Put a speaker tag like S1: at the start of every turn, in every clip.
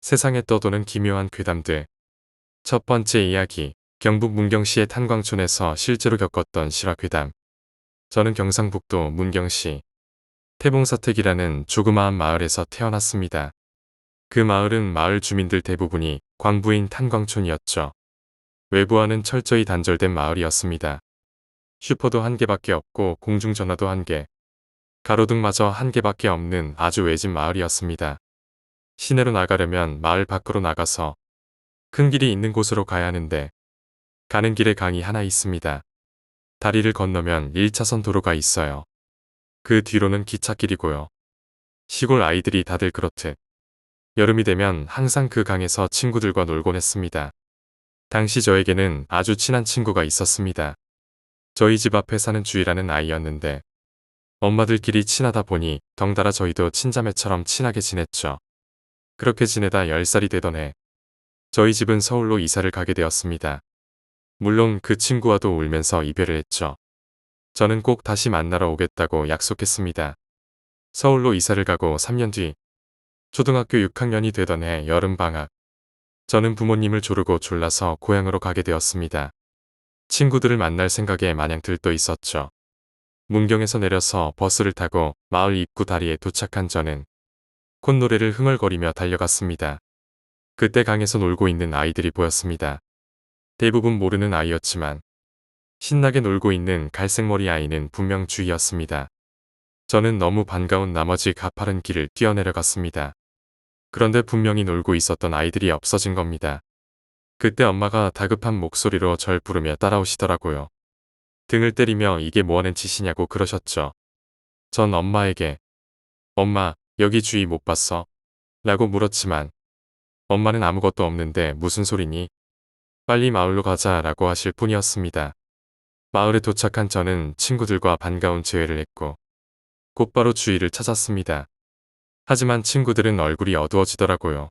S1: 세상에 떠도는 기묘한 괴담들. 첫 번째 이야기. 경북 문경시의 탄광촌에서 실제로 겪었던 실화 괴담. 저는 경상북도 문경시 태봉사택이라는 조그마한 마을에서 태어났습니다. 그 마을은 마을 주민들 대부분이 광부인 탄광촌이었죠. 외부와는 철저히 단절된 마을이었습니다. 슈퍼도 한 개밖에 없고 공중전화도 한 개, 가로등마저 한 개밖에 없는 아주 외진 마을이었습니다. 시내로 나가려면 마을 밖으로 나가서 큰 길이 있는 곳으로 가야 하는데 가는 길에 강이 하나 있습니다. 다리를 건너면 1차선 도로가 있어요. 그 뒤로는 기찻길이고요. 시골 아이들이 다들 그렇듯 여름이 되면 항상 그 강에서 친구들과 놀곤 했습니다. 당시 저에게는 아주 친한 친구가 있었습니다. 저희 집 앞에 사는 주희라는 아이였는데 엄마들끼리 친하다 보니 덩달아 저희도 친자매처럼 친하게 지냈죠. 그렇게 지내다 10살이 되던 해 저희 집은 서울로 이사를 가게 되었습니다. 물론 그 친구와도 울면서 이별을 했죠. 저는 꼭 다시 만나러 오겠다고 약속했습니다. 서울로 이사를 가고 3년 뒤 초등학교 6학년이 되던 해 여름방학, 저는 부모님을 조르고 졸라서 고향으로 가게 되었습니다. 친구들을 만날 생각에 마냥 들떠 있었죠. 문경에서 내려서 버스를 타고 마을 입구 다리에 도착한 저는 콧노래를 흥얼거리며 달려갔습니다. 그때 강에서 놀고 있는 아이들이 보였습니다. 대부분 모르는 아이였지만 신나게 놀고 있는 갈색머리 아이는 분명 주희였습니다. 저는 너무 반가운 나머지 가파른 길을 뛰어내려갔습니다. 그런데 분명히 놀고 있었던 아이들이 없어진 겁니다. 그때 엄마가 다급한 목소리로 절 부르며 따라오시더라고요. 등을 때리며 이게 뭐하는 짓이냐고 그러셨죠. 전 엄마에게 엄마, 여기 주희 못 봤어? 라고 물었지만 엄마는 아무것도 없는데 무슨 소리니? 빨리 마을로 가자 라고 하실 뿐이었습니다. 마을에 도착한 저는 친구들과 반가운 재회를 했고 곧바로 주희를 찾았습니다. 하지만 친구들은 얼굴이 어두워지더라고요.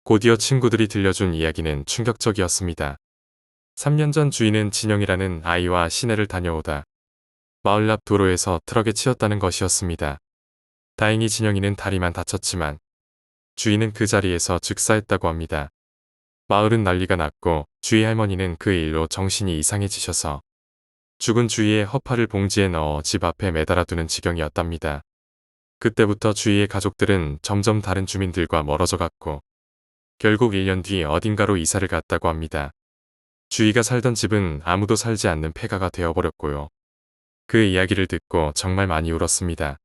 S1: 곧이어 친구들이 들려준 이야기는 충격적이었습니다. 3년 전 주희는 진영이라는 아이와 시내를 다녀오다 마을 앞 도로에서 트럭에 치였다는 것이었습니다. 다행히 진영이는 다리만 다쳤지만 주희는 그 자리에서 즉사했다고 합니다. 마을은 난리가 났고 주희 할머니는 그 일로 정신이 이상해지셔서 죽은 주희의 허파를 봉지에 넣어 집 앞에 매달아두는 지경이었답니다. 그때부터 주희의 가족들은 점점 다른 주민들과 멀어져 갔고 결국 1년 뒤 어딘가로 이사를 갔다고 합니다. 주희가 살던 집은 아무도 살지 않는 폐가가 되어버렸고요. 그 이야기를 듣고 정말 많이 울었습니다.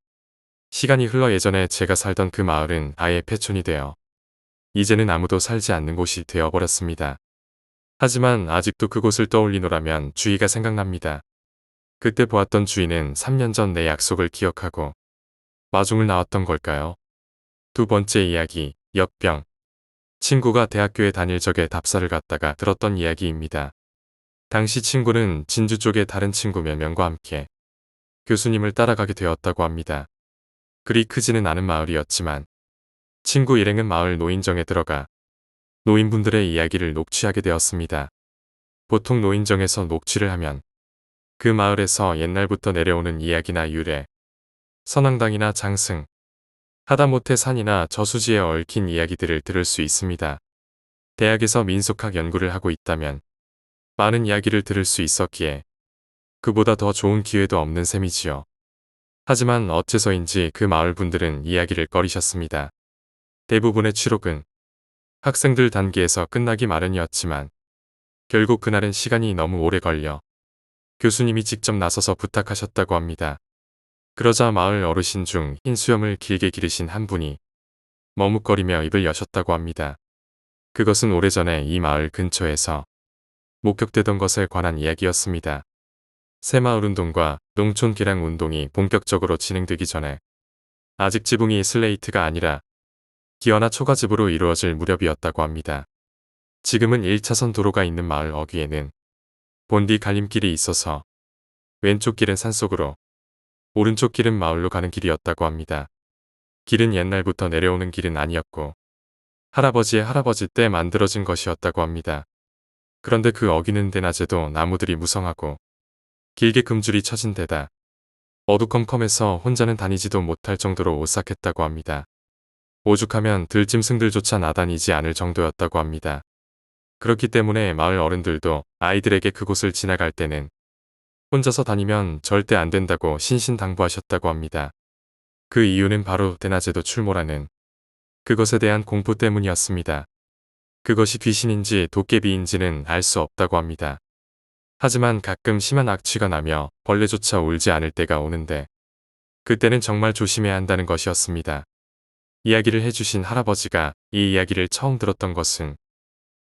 S1: 시간이 흘러 예전에 제가 살던 그 마을은 아예 폐촌이 되어 이제는 아무도 살지 않는 곳이 되어버렸습니다. 하지만 아직도 그곳을 떠올리노라면 주희가 생각납니다. 그때 보았던 주희는 3년 전 내 약속을 기억하고 마중을 나왔던 걸까요? 두 번째 이야기, 역병. 친구가 대학교에 다닐 적에 답사를 갔다가 들었던 이야기입니다. 당시 친구는 진주 쪽의 다른 친구 몇 명과 함께 교수님을 따라가게 되었다고 합니다. 그리 크지는 않은 마을이었지만 친구 일행은 마을 노인정에 들어가 노인분들의 이야기를 녹취하게 되었습니다. 보통 노인정에서 녹취를 하면 그 마을에서 옛날부터 내려오는 이야기나 유래, 선왕당이나 장승, 하다못해 산이나 저수지에 얽힌 이야기들을 들을 수 있습니다. 대학에서 민속학 연구를 하고 있다면 많은 이야기를 들을 수 있었기에 그보다 더 좋은 기회도 없는 셈이지요. 하지만 어째서인지 그 마을 분들은 이야기를 꺼리셨습니다. 대부분의 취록은 학생들 단계에서 끝나기 마련이었지만 결국 그날은 시간이 너무 오래 걸려 교수님이 직접 나서서 부탁하셨다고 합니다. 그러자 마을 어르신 중 흰 수염을 길게 기르신 한 분이 머뭇거리며 입을 여셨다고 합니다. 그것은 오래전에 이 마을 근처에서 목격되던 것에 관한 이야기였습니다. 새마을운동과 농촌 개량 운동이 본격적으로 진행되기 전에 아직 지붕이 슬레이트가 아니라 기와나 초가집으로 이루어질 무렵이었다고 합니다. 지금은 1차선 도로가 있는 마을 어귀에는 본디 갈림길이 있어서 왼쪽 길은 산속으로 오른쪽 길은 마을로 가는 길이었다고 합니다. 길은 옛날부터 내려오는 길은 아니었고 할아버지의 할아버지 때 만들어진 것이었다고 합니다. 그런데 그 어귀는 대낮에도 나무들이 무성하고 길게 금줄이 쳐진 데다 어두컴컴해서 혼자는 다니지도 못할 정도로 오싹했다고 합니다. 오죽하면 들짐승들조차 나다니지 않을 정도였다고 합니다. 그렇기 때문에 마을 어른들도 아이들에게 그곳을 지나갈 때는 혼자서 다니면 절대 안 된다고 신신당부하셨다고 합니다. 그 이유는 바로 대낮에도 출몰하는 그것에 대한 공포 때문이었습니다. 그것이 귀신인지 도깨비인지는 알 수 없다고 합니다. 하지만 가끔 심한 악취가 나며 벌레조차 울지 않을 때가 오는데 그때는 정말 조심해야 한다는 것이었습니다. 이야기를 해주신 할아버지가 이 이야기를 처음 들었던 것은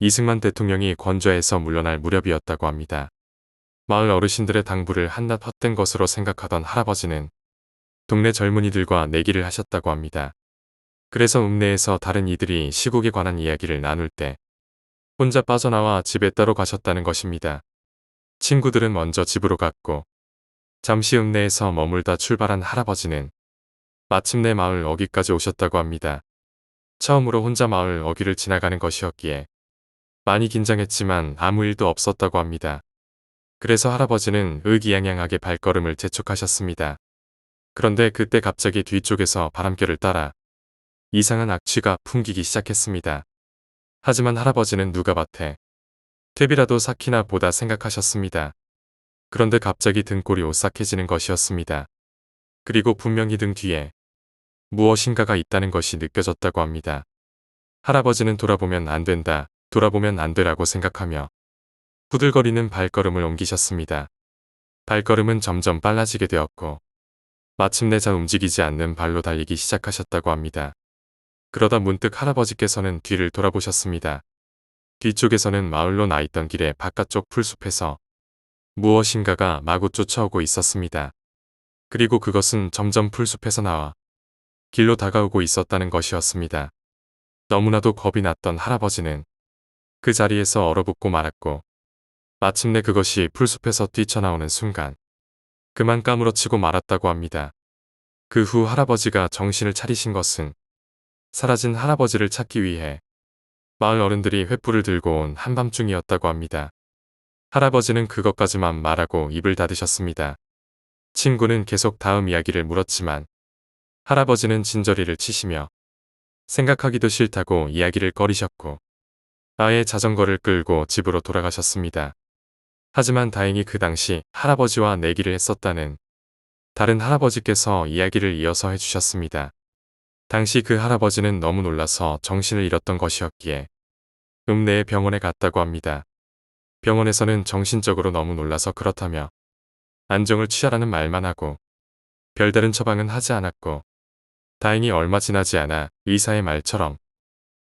S1: 이승만 대통령이 권좌에서 물러날 무렵이었다고 합니다. 마을 어르신들의 당부를 한낱 헛된 것으로 생각하던 할아버지는 동네 젊은이들과 내기를 하셨다고 합니다. 그래서 읍내에서 다른 이들이 시국에 관한 이야기를 나눌 때 혼자 빠져나와 집에 따로 가셨다는 것입니다. 친구들은 먼저 집으로 갔고 잠시 읍내에서 머물다 출발한 할아버지는 마침내 마을 어귀까지 오셨다고 합니다. 처음으로 혼자 마을 어귀를 지나가는 것이었기에 많이 긴장했지만 아무 일도 없었다고 합니다. 그래서 할아버지는 의기양양하게 발걸음을 재촉하셨습니다. 그런데 그때 갑자기 뒤쪽에서 바람결을 따라 이상한 악취가 풍기기 시작했습니다. 하지만 할아버지는 누가 밭에 퇴비라도 삭히나 보다 생각하셨습니다. 그런데 갑자기 등골이 오싹해지는 것이었습니다. 그리고 분명히 등 뒤에 무엇인가가 있다는 것이 느껴졌다고 합니다. 할아버지는 돌아보면 안 된다, 돌아보면 안 되라고 생각하며 후들거리는 발걸음을 옮기셨습니다. 발걸음은 점점 빨라지게 되었고 마침내 잘 움직이지 않는 발로 달리기 시작하셨다고 합니다. 그러다 문득 할아버지께서는 뒤를 돌아보셨습니다. 뒤쪽에서는 마을로 나 있던 길의 바깥쪽 풀숲에서 무엇인가가 마구 쫓아오고 있었습니다. 그리고 그것은 점점 풀숲에서 나와 길로 다가오고 있었다는 것이었습니다. 너무나도 겁이 났던 할아버지는 그 자리에서 얼어붙고 말았고 마침내 그것이 풀숲에서 뛰쳐나오는 순간 그만 까무러치고 말았다고 합니다. 그 후 할아버지가 정신을 차리신 것은 사라진 할아버지를 찾기 위해 마을 어른들이 횃불을 들고 온 한밤중이었다고 합니다. 할아버지는 그것까지만 말하고 입을 닫으셨습니다. 친구는 계속 다음 이야기를 물었지만 할아버지는 진저리를 치시며 생각하기도 싫다고 이야기를 꺼리셨고 아예 자전거를 끌고 집으로 돌아가셨습니다. 하지만 다행히 그 당시 할아버지와 내기를 했었다는 다른 할아버지께서 이야기를 이어서 해주셨습니다. 당시 그 할아버지는 너무 놀라서 정신을 잃었던 것이었기에 읍내의 병원에 갔다고 합니다. 병원에서는 정신적으로 너무 놀라서 그렇다며 안정을 취하라는 말만 하고 별다른 처방은 하지 않았고 다행히 얼마 지나지 않아 의사의 말처럼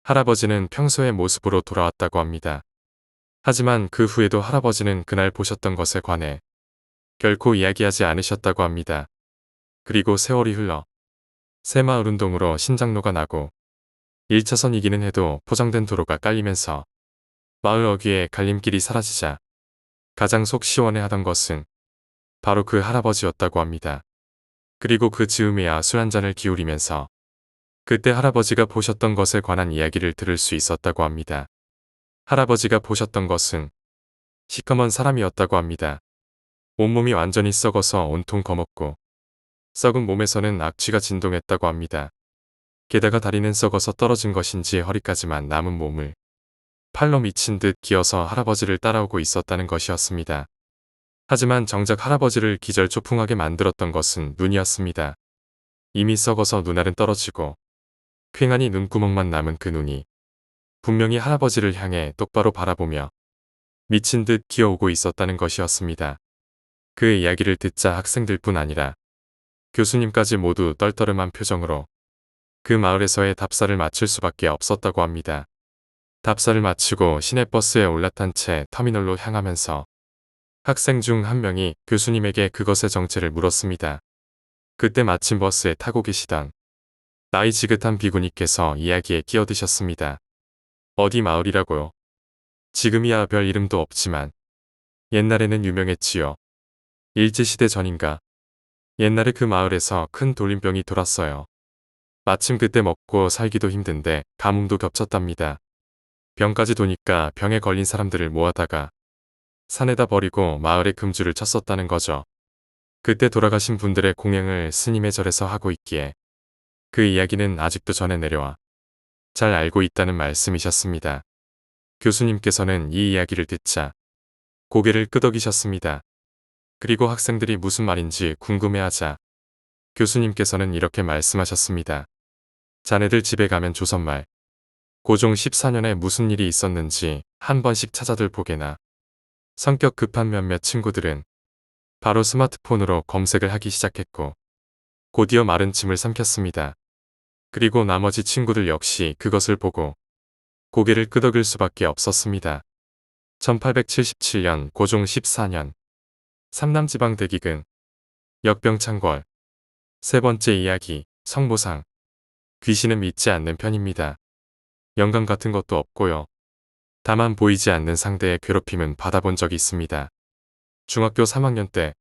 S1: 할아버지는 평소의 모습으로 돌아왔다고 합니다. 하지만 그 후에도 할아버지는 그날 보셨던 것에 관해 결코 이야기하지 않으셨다고 합니다. 그리고 세월이 흘러 새마을 운동으로 신장로가 나고 1차선이기는 해도 포장된 도로가 깔리면서 마을 어귀의 갈림길이 사라지자 가장 속 시원해하던 것은 바로 그 할아버지였다고 합니다. 그리고 그 즈음에야 술 한 잔을 기울이면서 그때 할아버지가 보셨던 것에 관한 이야기를 들을 수 있었다고 합니다. 할아버지가 보셨던 것은 시커먼 사람이었다고 합니다. 온몸이 완전히 썩어서 온통 검었고 썩은 몸에서는 악취가 진동했다고 합니다. 게다가 다리는 썩어서 떨어진 것인지 허리까지만 남은 몸을 팔로 미친 듯 기어서 할아버지를 따라오고 있었다는 것이었습니다. 하지만 정작 할아버지를 기절초풍하게 만들었던 것은 눈이었습니다. 이미 썩어서 눈알은 떨어지고 퀭하니 눈구멍만 남은 그 눈이 분명히 할아버지를 향해 똑바로 바라보며 미친 듯 기어오고 있었다는 것이었습니다. 그 이야기를 듣자 학생들뿐 아니라 교수님까지 모두 떨떠름한 표정으로 그 마을에서의 답사를 마칠 수밖에 없었다고 합니다. 답사를 마치고 시내버스에 올라탄 채 터미널로 향하면서 학생 중 한 명이 교수님에게 그것의 정체를 물었습니다. 그때 마침 버스에 타고 계시던 나이 지긋한 비구니께서 이야기에 끼어드셨습니다. 어디 마을이라고요? 지금이야 별 이름도 없지만 옛날에는 유명했지요. 일제시대 전인가 옛날에 그 마을에서 큰 돌림병이 돌았어요. 마침 그때 먹고 살기도 힘든데 가뭄도 겹쳤답니다. 병까지 도니까 병에 걸린 사람들을 모아다가 산에다 버리고 마을에 금주를 쳤었다는 거죠. 그때 돌아가신 분들의 공양을 스님의 절에서 하고 있기에 그 이야기는 아직도 전해 내려와 잘 알고 있다는 말씀이셨습니다. 교수님께서는 이 이야기를 듣자 고개를 끄덕이셨습니다. 그리고 학생들이 무슨 말인지 궁금해하자 교수님께서는 이렇게 말씀하셨습니다. 자네들 집에 가면 조선말 고종 14년에 무슨 일이 있었는지 한 번씩 찾아들 보게나. 성격 급한 몇몇 친구들은 바로 스마트폰으로 검색을 하기 시작했고 곧이어 마른 침을 삼켰습니다. 그리고 나머지 친구들 역시 그것을 보고 고개를 끄덕일 수밖에 없었습니다. 1877년 고종 14년 삼남지방대기근 역병창궐 세 번째 이야기 성모상 귀신은 믿지 않는 편입니다. 영감 같은 것도 없고요. 다만 보이지 않는 상대의 괴롭힘은 받아본 적이 있습니다. 중학교 3학년 때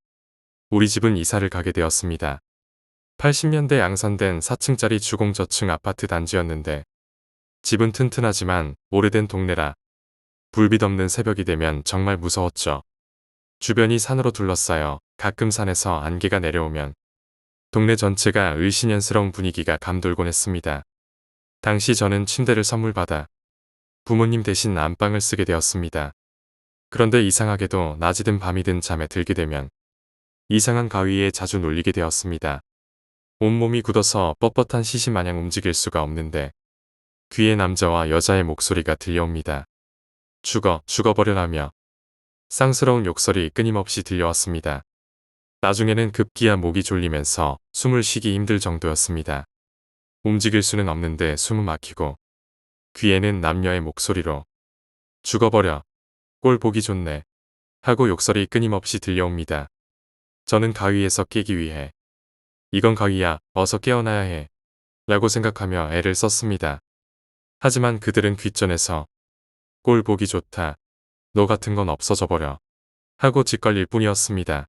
S1: 우리 집은 이사를 가게 되었습니다. 80년대 양산된 4층짜리 주공저층 아파트 단지였는데 집은 튼튼하지만 오래된 동네라 불빛 없는 새벽이 되면 정말 무서웠죠. 주변이 산으로 둘러싸여 가끔 산에서 안개가 내려오면 동네 전체가 을씨년스러운 분위기가 감돌곤 했습니다. 당시 저는 침대를 선물 받아 부모님 대신 안방을 쓰게 되었습니다. 그런데 이상하게도 낮이든 밤이든 잠에 들게 되면 이상한 가위에 자주 눌리게 되었습니다. 온몸이 굳어서 뻣뻣한 시시 마냥 움직일 수가 없는데 귀에 남자와 여자의 목소리가 들려옵니다. 죽어버려라며 쌍스러운 욕설이 끊임없이 들려왔습니다. 나중에는 급기야 목이 졸리면서 숨을 쉬기 힘들 정도였습니다. 움직일 수는 없는데 숨은 막히고 귀에는 남녀의 목소리로 죽어버려, 꼴 보기 좋네 하고 욕설이 끊임없이 들려옵니다. 저는 가위에서 깨기 위해 이건 가위야, 어서 깨어나야 해 라고 생각하며 애를 썼습니다. 하지만 그들은 귓전에서 꼴 보기 좋다, 너 같은 건 없어져 버려 하고 짓걸릴 뿐이었습니다.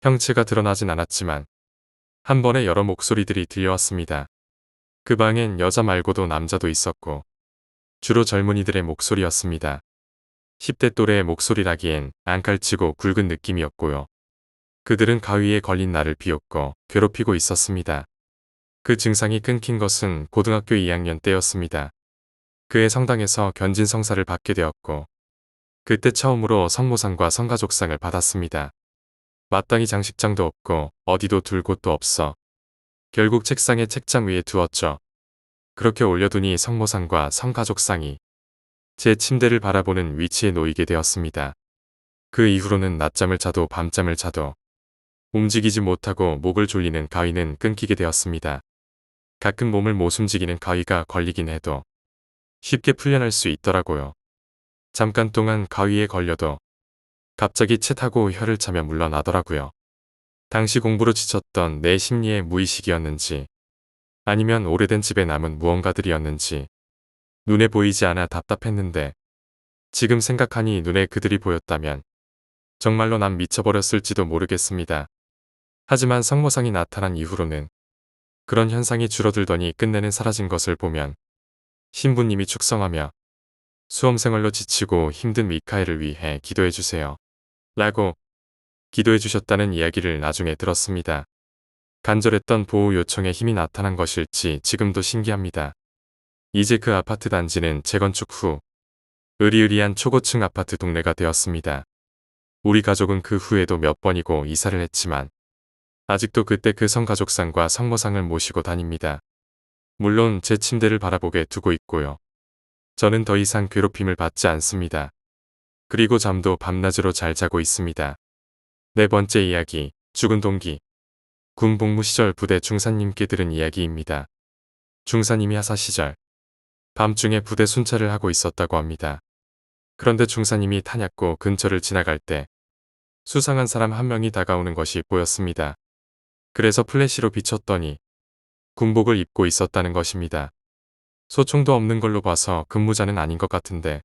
S1: 형체가 드러나진 않았지만 한 번에 여러 목소리들이 들려왔습니다. 그 방엔 여자 말고도 남자도 있었고 주로 젊은이들의 목소리였습니다. 10대 또래의 목소리라기엔 앙칼치고 굵은 느낌이었고요. 그들은 가위에 걸린 나를 비웃고 괴롭히고 있었습니다. 그 증상이 끊긴 것은 고등학교 2학년 때였습니다. 그해 성당에서 견진성사를 받게 되었고 그때 처음으로 성모상과 성가족상을 받았습니다. 마땅히 장식장도 없고 어디도 둘 곳도 없어 결국 책상에 책장 위에 두었죠. 그렇게 올려두니 성모상과 성가족상이 제 침대를 바라보는 위치에 놓이게 되었습니다. 그 이후로는 낮잠을 자도 밤잠을 자도 움직이지 못하고 목을 졸리는 가위는 끊기게 되었습니다. 가끔 몸을 못 움직이는 가위가 걸리긴 해도 쉽게 풀려날 수 있더라고요. 잠깐 동안 가위에 걸려도 갑자기 쳇하고 혀를 차며 물러나더라고요. 당시 공부로 지쳤던 내 심리의 무의식이었는지 아니면 오래된 집에 남은 무언가들이었는지 눈에 보이지 않아 답답했는데 지금 생각하니 눈에 그들이 보였다면 정말로 난 미쳐버렸을지도 모르겠습니다. 하지만 성모상이 나타난 이후로는 그런 현상이 줄어들더니 끝내는 사라진 것을 보면 신부님이 축성하며 수험생활로 지치고 힘든 미카엘을 위해 기도해주세요 라고 기도해주셨다는 이야기를 나중에 들었습니다. 간절했던 보호 요청에 힘이 나타난 것일지 지금도 신기합니다. 이제 그 아파트 단지는 재건축 후 으리으리한 초고층 아파트 동네가 되었습니다. 우리 가족은 그 후에도 몇 번이고 이사를 했지만 아직도 그때 그 성가족상과 성모상을 모시고 다닙니다. 물론 제 침대를 바라보게 두고 있고요. 저는 더 이상 괴롭힘을 받지 않습니다. 그리고 잠도 밤낮으로 잘 자고 있습니다. 네 번째 이야기, 죽은 동기. 군 복무 시절 부대 중사님께 들은 이야기입니다. 중사님이 하사 시절 밤중에 부대 순찰을 하고 있었다고 합니다. 그런데 중사님이 탄약고 근처를 지나갈 때 수상한 사람 한 명이 다가오는 것이 보였습니다. 그래서 플래시로 비췄더니 군복을 입고 있었다는 것입니다. 소총도 없는 걸로 봐서 근무자는 아닌 것 같은데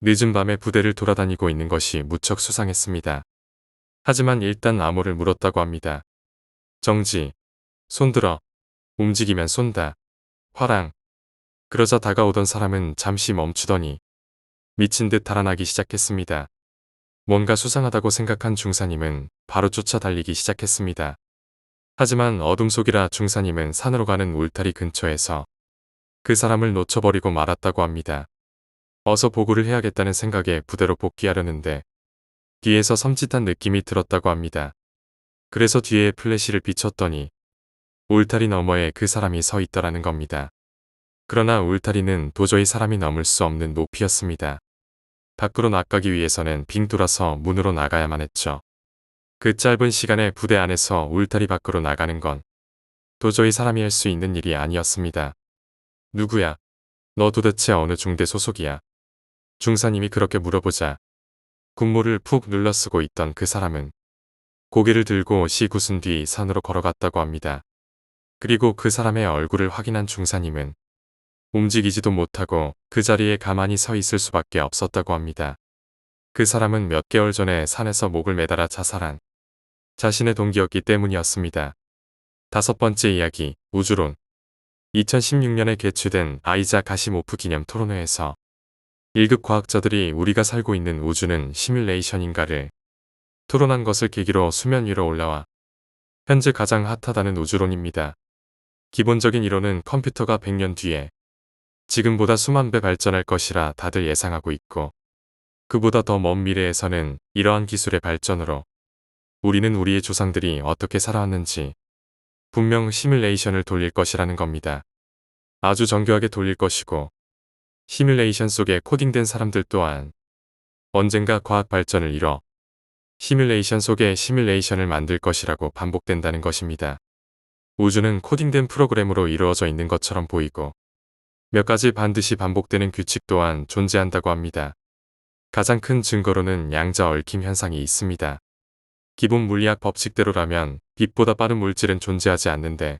S1: 늦은 밤에 부대를 돌아다니고 있는 것이 무척 수상했습니다. 하지만 일단 암호를 물었다고 합니다. 정지, 손들어, 움직이면 쏜다, 화랑. 그러자 다가오던 사람은 잠시 멈추더니 미친 듯 달아나기 시작했습니다. 뭔가 수상하다고 생각한 중사님은 바로 쫓아 달리기 시작했습니다. 하지만 어둠 속이라 중사님은 산으로 가는 울타리 근처에서 그 사람을 놓쳐버리고 말았다고 합니다. 어서 보고를 해야겠다는 생각에 부대로 복귀하려는데 뒤에서 섬찟한 느낌이 들었다고 합니다. 그래서 뒤에 플래시를 비췄더니 울타리 너머에 그 사람이 서 있더라는 겁니다. 그러나 울타리는 도저히 사람이 넘을 수 없는 높이였습니다. 밖으로 나가기 위해서는 빙 돌아서 문으로 나가야만 했죠. 그 짧은 시간에 부대 안에서 울타리 밖으로 나가는 건 도저히 사람이 할 수 있는 일이 아니었습니다. 누구야? 너 도대체 어느 중대 소속이야? 중사님이 그렇게 물어보자 군무를 푹 눌러쓰고 있던 그 사람은 고개를 들고 시구순 뒤 산으로 걸어갔다고 합니다. 그리고 그 사람의 얼굴을 확인한 중사님은 움직이지도 못하고 그 자리에 가만히 서 있을 수밖에 없었다고 합니다. 그 사람은 몇 개월 전에 산에서 목을 매달아 자살한 자신의 동기였기 때문이었습니다. 다섯 번째 이야기, 우주론. 2016년에 개최된 아이작 아시모프 기념 토론회에서 1급 과학자들이 우리가 살고 있는 우주는 시뮬레이션인가를 토론한 것을 계기로 수면 위로 올라와 현재 가장 핫하다는 우주론입니다. 기본적인 이론은 컴퓨터가 100년 뒤에 지금보다 수만 배 발전할 것이라 다들 예상하고 있고 그보다 더 먼 미래에서는 이러한 기술의 발전으로 우리는 우리의 조상들이 어떻게 살아왔는지 분명 시뮬레이션을 돌릴 것이라는 겁니다. 아주 정교하게 돌릴 것이고 시뮬레이션 속에 코딩된 사람들 또한 언젠가 과학 발전을 이뤄 시뮬레이션 속에 시뮬레이션을 만들 것이라고 반복된다는 것입니다. 우주는 코딩된 프로그램으로 이루어져 있는 것처럼 보이고 몇 가지 반드시 반복되는 규칙 또한 존재한다고 합니다. 가장 큰 증거로는 양자 얽힘 현상이 있습니다. 기본 물리학 법칙대로라면 빛보다 빠른 물질은 존재하지 않는데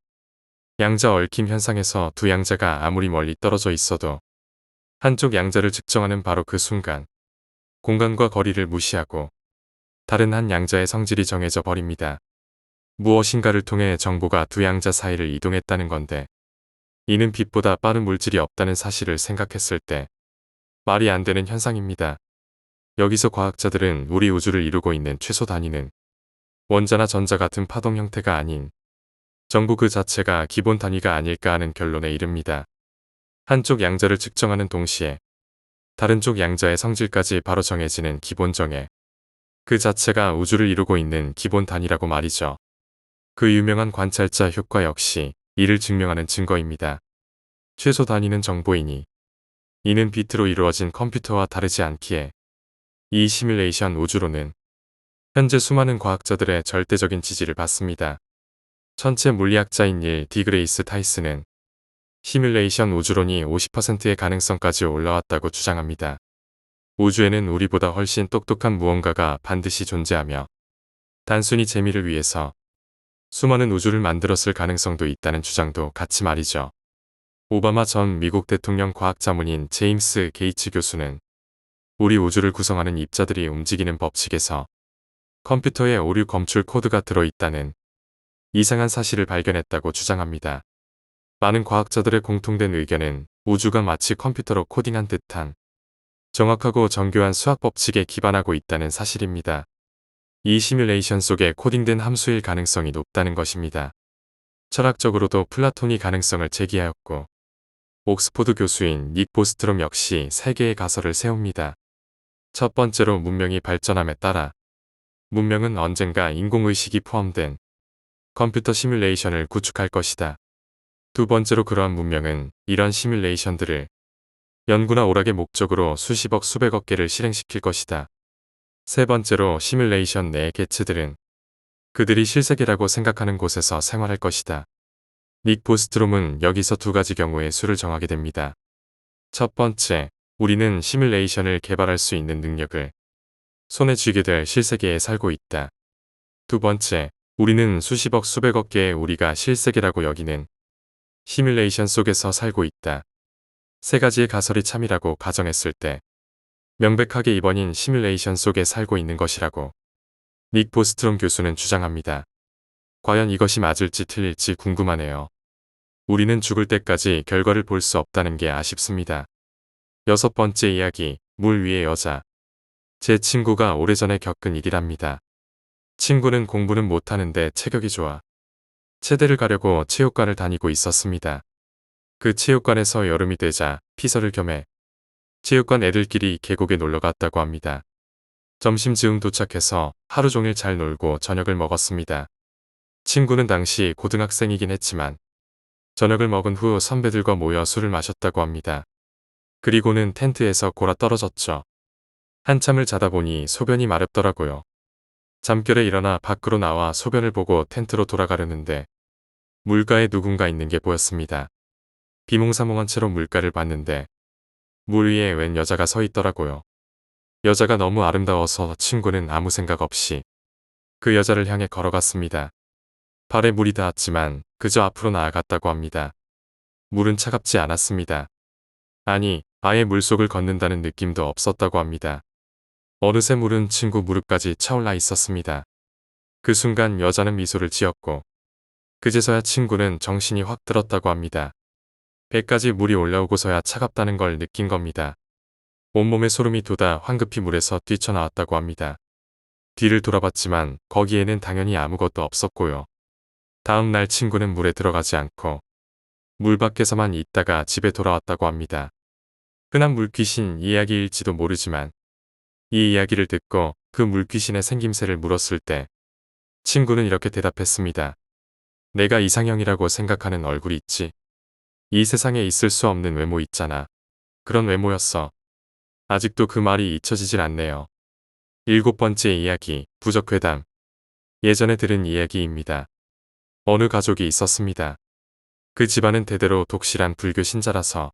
S1: 양자 얽힘 현상에서 두 양자가 아무리 멀리 떨어져 있어도 한쪽 양자를 측정하는 바로 그 순간 공간과 거리를 무시하고 다른 한 양자의 성질이 정해져 버립니다. 무엇인가를 통해 정보가 두 양자 사이를 이동했다는 건데 이는 빛보다 빠른 물질이 없다는 사실을 생각했을 때 말이 안 되는 현상입니다. 여기서 과학자들은 우리 우주를 이루고 있는 최소 단위는 원자나 전자 같은 파동 형태가 아닌 전부 그 자체가 기본 단위가 아닐까 하는 결론에 이릅니다. 한쪽 양자를 측정하는 동시에 다른 쪽 양자의 성질까지 바로 정해지는 기본 정예. 그 자체가 우주를 이루고 있는 기본 단위라고 말이죠. 그 유명한 관찰자 효과 역시 이를 증명하는 증거입니다. 최소 단위는 정보이니 이는 비트로 이루어진 컴퓨터와 다르지 않기에 이 시뮬레이션 우주론은 현재 수많은 과학자들의 절대적인 지지를 받습니다. 천체 물리학자인 닐 디그레이스 타이스는 시뮬레이션 우주론이 50%의 가능성까지 올라왔다고 주장합니다. 우주에는 우리보다 훨씬 똑똑한 무언가가 반드시 존재하며 단순히 재미를 위해서 수많은 우주를 만들었을 가능성도 있다는 주장도 같이 말이죠. 오바마 전 미국 대통령 과학자문인 제임스 게이츠 교수는 우리 우주를 구성하는 입자들이 움직이는 법칙에서 컴퓨터의 오류 검출 코드가 들어있다는 이상한 사실을 발견했다고 주장합니다. 많은 과학자들의 공통된 의견은 우주가 마치 컴퓨터로 코딩한 듯한 정확하고 정교한 수학 법칙에 기반하고 있다는 사실입니다. 이 시뮬레이션 속에 코딩된 함수일 가능성이 높다는 것입니다. 철학적으로도 플라톤이 가능성을 제기하였고 옥스포드 교수인 닉 보스트롬 역시 세 개의 가설을 세웁니다. 첫 번째로 문명이 발전함에 따라 문명은 언젠가 인공의식이 포함된 컴퓨터 시뮬레이션을 구축할 것이다. 두 번째로 그러한 문명은 이런 시뮬레이션들을 연구나 오락의 목적으로 수십억 수백억 개를 실행시킬 것이다. 세 번째로 시뮬레이션 내 개체들은 그들이 실세계라고 생각하는 곳에서 생활할 것이다. 닉 보스트롬은 여기서 두 가지 경우의 수를 정하게 됩니다. 첫 번째, 우리는 시뮬레이션을 개발할 수 있는 능력을 손에 쥐게 될 실세계에 살고 있다. 두 번째, 우리는 수십억 수백억 개의 우리가 실세계라고 여기는 시뮬레이션 속에서 살고 있다. 세 가지의 가설이 참이라고 가정했을 때 명백하게 이번인 시뮬레이션 속에 살고 있는 것이라고 닉 보스트롬 교수는 주장합니다. 과연 이것이 맞을지 틀릴지 궁금하네요. 우리는 죽을 때까지 결과를 볼 수 없다는 게 아쉽습니다. 여섯 번째 이야기, 물 위의 여자. 제 친구가 오래전에 겪은 일이랍니다. 친구는 공부는 못하는데 체격이 좋아. 체대를 가려고 체육관을 다니고 있었습니다. 그 체육관에서 여름이 되자 피서를 겸해 체육관 애들끼리 계곡에 놀러 갔다고 합니다. 점심 즈음 도착해서 하루 종일 잘 놀고 저녁을 먹었습니다. 친구는 당시 고등학생이긴 했지만 저녁을 먹은 후 선배들과 모여 술을 마셨다고 합니다. 그리고는 텐트에서 골아 떨어졌죠. 한참을 자다 보니 소변이 마렵더라고요. 잠결에 일어나 밖으로 나와 소변을 보고 텐트로 돌아가려는데 물가에 누군가 있는 게 보였습니다. 비몽사몽한 채로 물가를 봤는데 물 위에 웬 여자가 서 있더라고요. 여자가 너무 아름다워서 친구는 아무 생각 없이 그 여자를 향해 걸어갔습니다. 발에 물이 닿았지만 그저 앞으로 나아갔다고 합니다. 물은 차갑지 않았습니다. 아니, 아예 물속을 걷는다는 느낌도 없었다고 합니다. 어느새 물은 친구 무릎까지 차올라 있었습니다. 그 순간 여자는 미소를 지었고 그제서야 친구는 정신이 확 들었다고 합니다. 배까지 물이 올라오고서야 차갑다는 걸 느낀 겁니다. 온몸에 소름이 돋아 황급히 물에서 뛰쳐나왔다고 합니다. 뒤를 돌아봤지만 거기에는 당연히 아무것도 없었고요. 다음 날 친구는 물에 들어가지 않고 물 밖에서만 있다가 집에 돌아왔다고 합니다. 흔한 물귀신 이야기일지도 모르지만 이 이야기를 듣고 그 물귀신의 생김새를 물었을 때 친구는 이렇게 대답했습니다. 내가 이상형이라고 생각하는 얼굴이 있지. 이 세상에 있을 수 없는 외모 있잖아. 그런 외모였어. 아직도 그 말이 잊혀지질 않네요. 7번째 이야기, 부적회담. 예전에 들은 이야기입니다. 어느 가족이 있었습니다. 그 집안은 대대로 독실한 불교 신자라서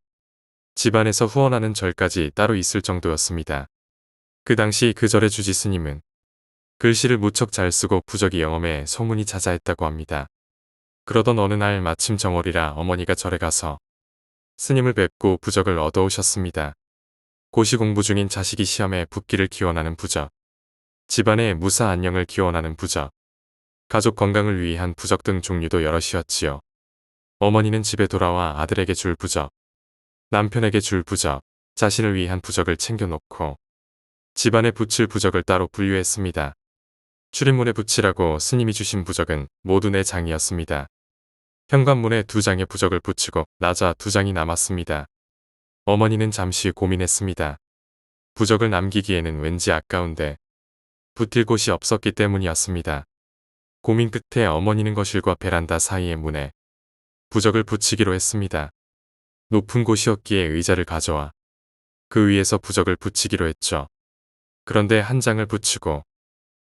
S1: 집안에서 후원하는 절까지 따로 있을 정도였습니다. 그 당시 그 절의 주지 스님은 글씨를 무척 잘 쓰고 부적이 영험해 소문이 자자했다고 합니다. 그러던 어느 날 마침 정월이라 어머니가 절에 가서 스님을 뵙고 부적을 얻어오셨습니다. 고시 공부 중인 자식이 시험에 붙기를 기원하는 부적, 집안의 무사 안녕을 기원하는 부적, 가족 건강을 위한 부적 등 종류도 여럿이었지요. 어머니는 집에 돌아와 아들에게 줄 부적, 남편에게 줄 부적, 자신을 위한 부적을 챙겨놓고 집안에 붙일 부적을 따로 분류했습니다. 출입문에 붙이라고 스님이 주신 부적은 모두 4장이었습니다. 현관문에 2장의 부적을 붙이고 나자 2장이 남았습니다. 어머니는 잠시 고민했습니다. 부적을 남기기에는 왠지 아까운데 붙일 곳이 없었기 때문이었습니다. 고민 끝에 어머니는 거실과 베란다 사이의 문에 부적을 붙이기로 했습니다. 높은 곳이었기에 의자를 가져와 그 위에서 부적을 붙이기로 했죠. 그런데 한 장을 붙이고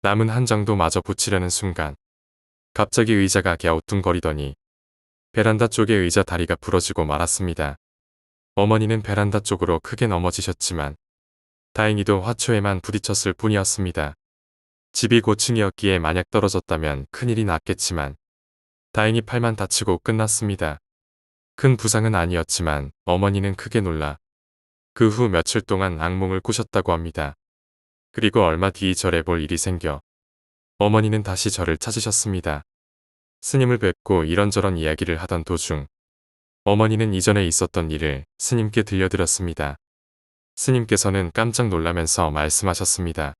S1: 남은 한 장도 마저 붙이려는 순간 갑자기 의자가 갸우뚱거리더니 베란다 쪽의 의자 다리가 부러지고 말았습니다. 어머니는 베란다 쪽으로 크게 넘어지셨지만 다행히도 화초에만 부딪혔을 뿐이었습니다. 집이 고층이었기에 만약 떨어졌다면 큰일이 났겠지만 다행히 팔만 다치고 끝났습니다. 큰 부상은 아니었지만 어머니는 크게 놀라 그 후 며칠 동안 악몽을 꾸셨다고 합니다. 그리고 얼마 뒤 절에 볼 일이 생겨 어머니는 다시 절을 찾으셨습니다. 스님을 뵙고 이런저런 이야기를 하던 도중 어머니는 이전에 있었던 일을 스님께 들려드렸습니다. 스님께서는 깜짝 놀라면서 말씀하셨습니다.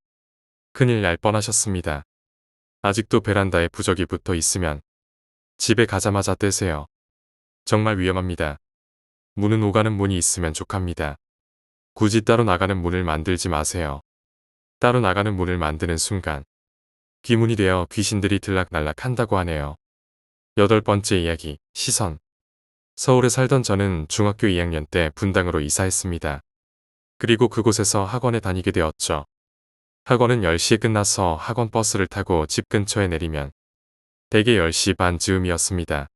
S1: 큰일 날 뻔하셨습니다. 아직도 베란다에 부적이 붙어 있으면 집에 가자마자 떼세요. 정말 위험합니다. 문은 오가는 문이 있으면 족합니다. 굳이 따로 나가는 문을 만들지 마세요. 따로 나가는 문을 만드는 순간 귀문이 되어 귀신들이 들락날락 한다고 하네요. 8번째 이야기, 시선. 서울에 살던 저는 중학교 2학년 때 분당으로 이사했습니다. 그리고 그곳에서 학원에 다니게 되었죠. 학원은 10시에 끝나서 학원 버스를 타고 집 근처에 내리면 대개 10시 반 즈음이었습니다.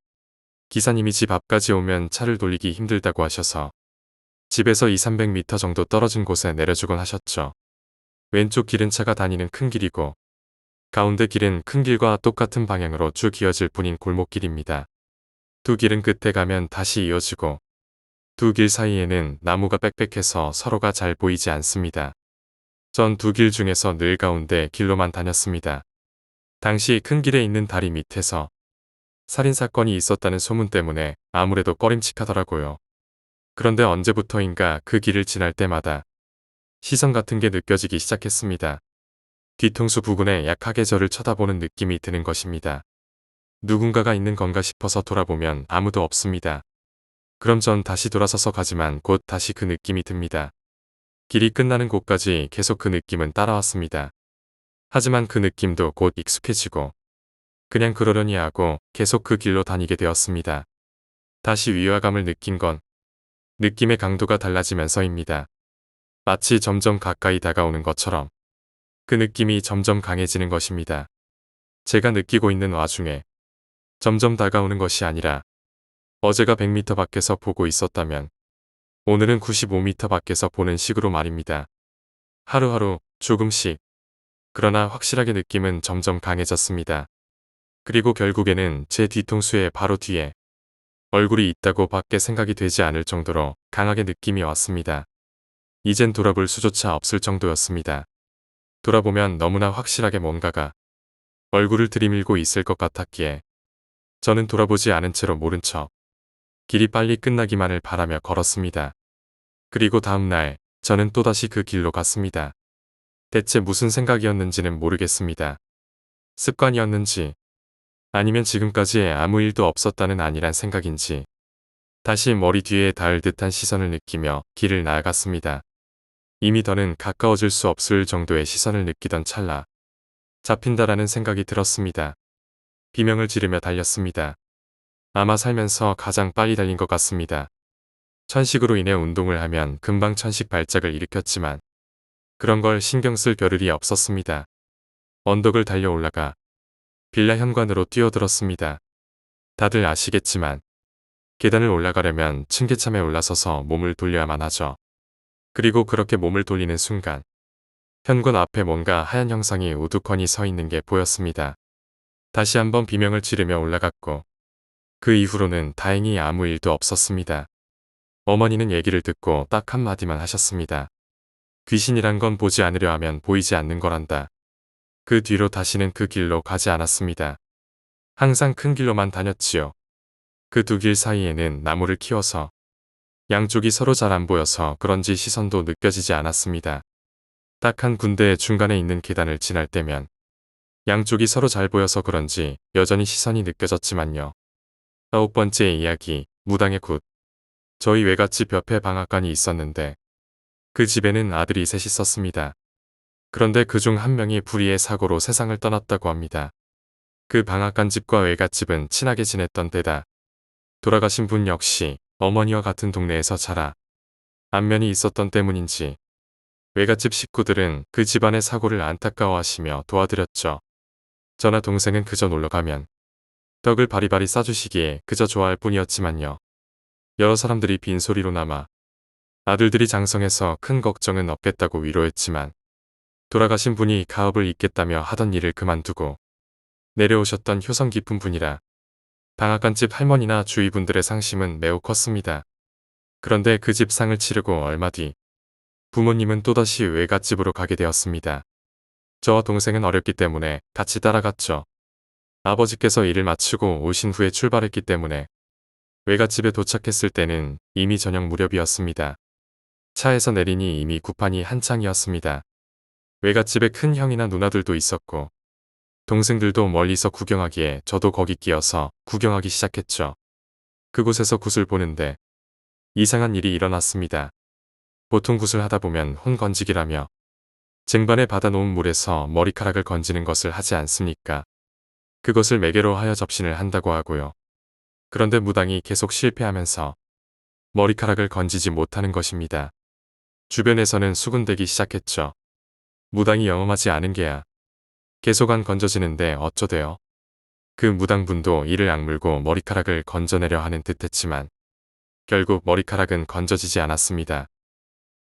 S1: 기사님이 집 앞까지 오면 차를 돌리기 힘들다고 하셔서 집에서 2~300m 정도 떨어진 곳에 내려주곤 하셨죠. 왼쪽 길은 차가 다니는 큰 길이고 가운데 길은 큰 길과 똑같은 방향으로 쭉 이어질 뿐인 골목길입니다. 두 길은 끝에 가면 다시 이어지고 두 길 사이에는 나무가 빽빽해서 서로가 잘 보이지 않습니다. 전 두 길 중에서 늘 가운데 길로만 다녔습니다. 당시 큰 길에 있는 다리 밑에서 살인사건이 있었다는 소문 때문에 아무래도 꺼림칙하더라고요. 그런데 언제부터인가 그 길을 지날 때마다 시선 같은 게 느껴지기 시작했습니다. 뒤통수 부근에 약하게 저를 쳐다보는 느낌이 드는 것입니다. 누군가가 있는 건가 싶어서 돌아보면 아무도 없습니다. 그럼 전 다시 돌아서서 가지만 곧 다시 그 느낌이 듭니다. 길이 끝나는 곳까지 계속 그 느낌은 따라왔습니다. 하지만 그 느낌도 곧 익숙해지고 그냥 그러려니 하고 계속 그 길로 다니게 되었습니다. 다시 위화감을 느낀 건 느낌의 강도가 달라지면서입니다. 마치 점점 가까이 다가오는 것처럼 그 느낌이 점점 강해지는 것입니다. 제가 느끼고 있는 와중에 점점 다가오는 것이 아니라 어제가 100m 밖에서 보고 있었다면 오늘은 95m 밖에서 보는 식으로 말입니다. 하루하루 조금씩 그러나 확실하게 느낌은 점점 강해졌습니다. 그리고 결국에는 제 뒤통수의 바로 뒤에 얼굴이 있다고 밖에 생각이 되지 않을 정도로 강하게 느낌이 왔습니다. 이젠 돌아볼 수조차 없을 정도였습니다. 돌아보면 너무나 확실하게 뭔가가 얼굴을 들이밀고 있을 것 같았기에 저는 돌아보지 않은 채로 모른 척 길이 빨리 끝나기만을 바라며 걸었습니다. 그리고 다음날 저는 또다시 그 길로 갔습니다. 대체 무슨 생각이었는지는 모르겠습니다. 습관이었는지 아니면 지금까지 아무 일도 없었다는 아니란 생각인지 다시 머리 뒤에 닿을 듯한 시선을 느끼며 길을 나아갔습니다. 이미 더는 가까워질 수 없을 정도의 시선을 느끼던 찰나 잡힌다라는 생각이 들었습니다. 비명을 지르며 달렸습니다. 아마 살면서 가장 빨리 달린 것 같습니다. 천식으로 인해 운동을 하면 금방 천식 발작을 일으켰지만 그런 걸 신경 쓸 겨를이 없었습니다. 언덕을 달려 올라가 빌라 현관으로 뛰어들었습니다. 다들 아시겠지만 계단을 올라가려면 층계참에 올라서서 몸을 돌려야만 하죠. 그리고 그렇게 몸을 돌리는 순간 현관 앞에 뭔가 하얀 형상이 우두커니 서 있는 게 보였습니다. 다시 한번 비명을 지르며 올라갔고 그 이후로는 다행히 아무 일도 없었습니다. 어머니는 얘기를 듣고 딱 한마디만 하셨습니다. 귀신이란 건 보지 않으려 하면 보이지 않는 거란다. 그 뒤로 다시는 그 길로 가지 않았습니다. 항상 큰 길로만 다녔지요. 그 두 길 사이에는 나무를 키워서 양쪽이 서로 잘 안 보여서 그런지 시선도 느껴지지 않았습니다. 딱 한 군데의 중간에 있는 계단을 지날 때면 양쪽이 서로 잘 보여서 그런지 여전히 시선이 느껴졌지만요. 9번째 이야기, 무당의 굿. 저희 외갓집 옆에 방앗간이 있었는데 그 집에는 아들이 셋 있었습니다. 그런데 그중 한 명이 불의의 사고로 세상을 떠났다고 합니다. 그 방앗간 집과 외갓집은 친하게 지냈던 때다 돌아가신 분 역시 어머니와 같은 동네에서 자라 안면이 있었던 때문인지 외갓집 식구들은 그 집안의 사고를 안타까워하시며 도와드렸죠. 저나 동생은 그저 놀러가면 떡을 바리바리 싸주시기에 그저 좋아할 뿐이었지만요. 여러 사람들이 빈소리로나마 아들들이 장성해서 큰 걱정은 없겠다고 위로했지만 돌아가신 분이 가업을 잇겠다며 하던 일을 그만두고 내려오셨던 효성 깊은 분이라 방앗간집 할머니나 주위 분들의 상심은 매우 컸습니다. 그런데 그 집 상을 치르고 얼마 뒤 부모님은 또다시 외갓집으로 가게 되었습니다. 저와 동생은 어렸기 때문에 같이 따라갔죠. 아버지께서 일을 마치고 오신 후에 출발했기 때문에 외갓집에 도착했을 때는 이미 저녁 무렵이었습니다. 차에서 내리니 이미 구판이 한창이었습니다. 외갓집에 큰 형이나 누나들도 있었고 동생들도 멀리서 구경하기에 저도 거기 끼어서 구경하기 시작했죠. 그곳에서 굿을 보는데 이상한 일이 일어났습니다. 보통 굿을 하다 보면 혼 건지기라며 쟁반에 받아놓은 물에서 머리카락을 건지는 것을 하지 않습니까? 그것을 매개로 하여 접신을 한다고 하고요. 그런데 무당이 계속 실패하면서 머리카락을 건지지 못하는 것입니다. 주변에서는 수군대기 시작했죠. 무당이 영험하지 않은 게야. 계속 안 건져지는데 어쩌대요. 그 무당분도 이를 악물고 머리카락을 건져내려 하는 듯 했지만 결국 머리카락은 건져지지 않았습니다.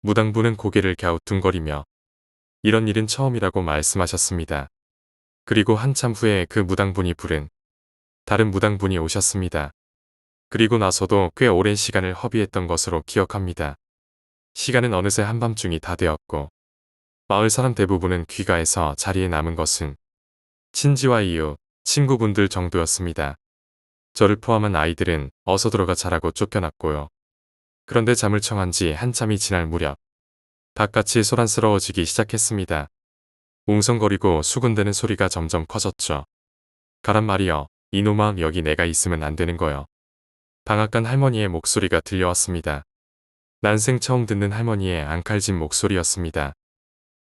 S1: 무당분은 고개를 갸우뚱거리며 이런 일은 처음이라고 말씀하셨습니다. 그리고 한참 후에 그 무당분이 부른 다른 무당분이 오셨습니다. 그리고 나서도 꽤 오랜 시간을 허비했던 것으로 기억합니다. 시간은 어느새 한밤중이 다 되었고 마을 사람 대부분은 귀가해서 자리에 남은 것은 친지와 이웃, 친구분들 정도였습니다. 저를 포함한 아이들은 어서 들어가 자라고 쫓겨났고요. 그런데 잠을 청한 지 한참이 지날 무렵 바깥이 소란스러워지기 시작했습니다. 웅성거리고 수군대는 소리가 점점 커졌죠. 가란 말이여. 이놈아, 여기 내가 있으면 안 되는 거요. 방앗간 할머니의 목소리가 들려왔습니다. 난생 처음 듣는 할머니의 앙칼진 목소리였습니다.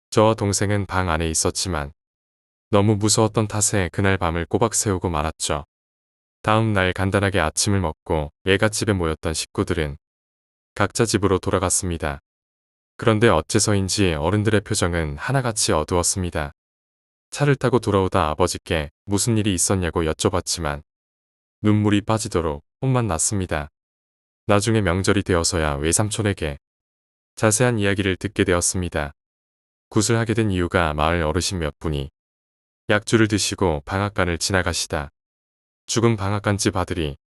S1: 저와 동생은 방 안에 있었지만 너무 무서웠던 탓에 그날 밤을 꼬박 새우고 말았죠. 다음 날 간단하게 아침을 먹고 외갓집에 모였던 식구들은 각자 집으로 돌아갔습니다. 그런데 어째서인지 어른들의 표정은 하나같이 어두웠습니다. 차를 타고 돌아오다 아버지께 무슨 일이 있었냐고 여쭤봤지만 눈물이 빠지도록 혼만 났습니다. 나중에 명절이 되어서야 외삼촌에게 자세한 이야기를 듣게 되었습니다. 굿을 하게 된 이유가 마을 어르신 몇 분이 약주를 드시고 방앗간을 지나가시다 죽은 방앗간집 아들이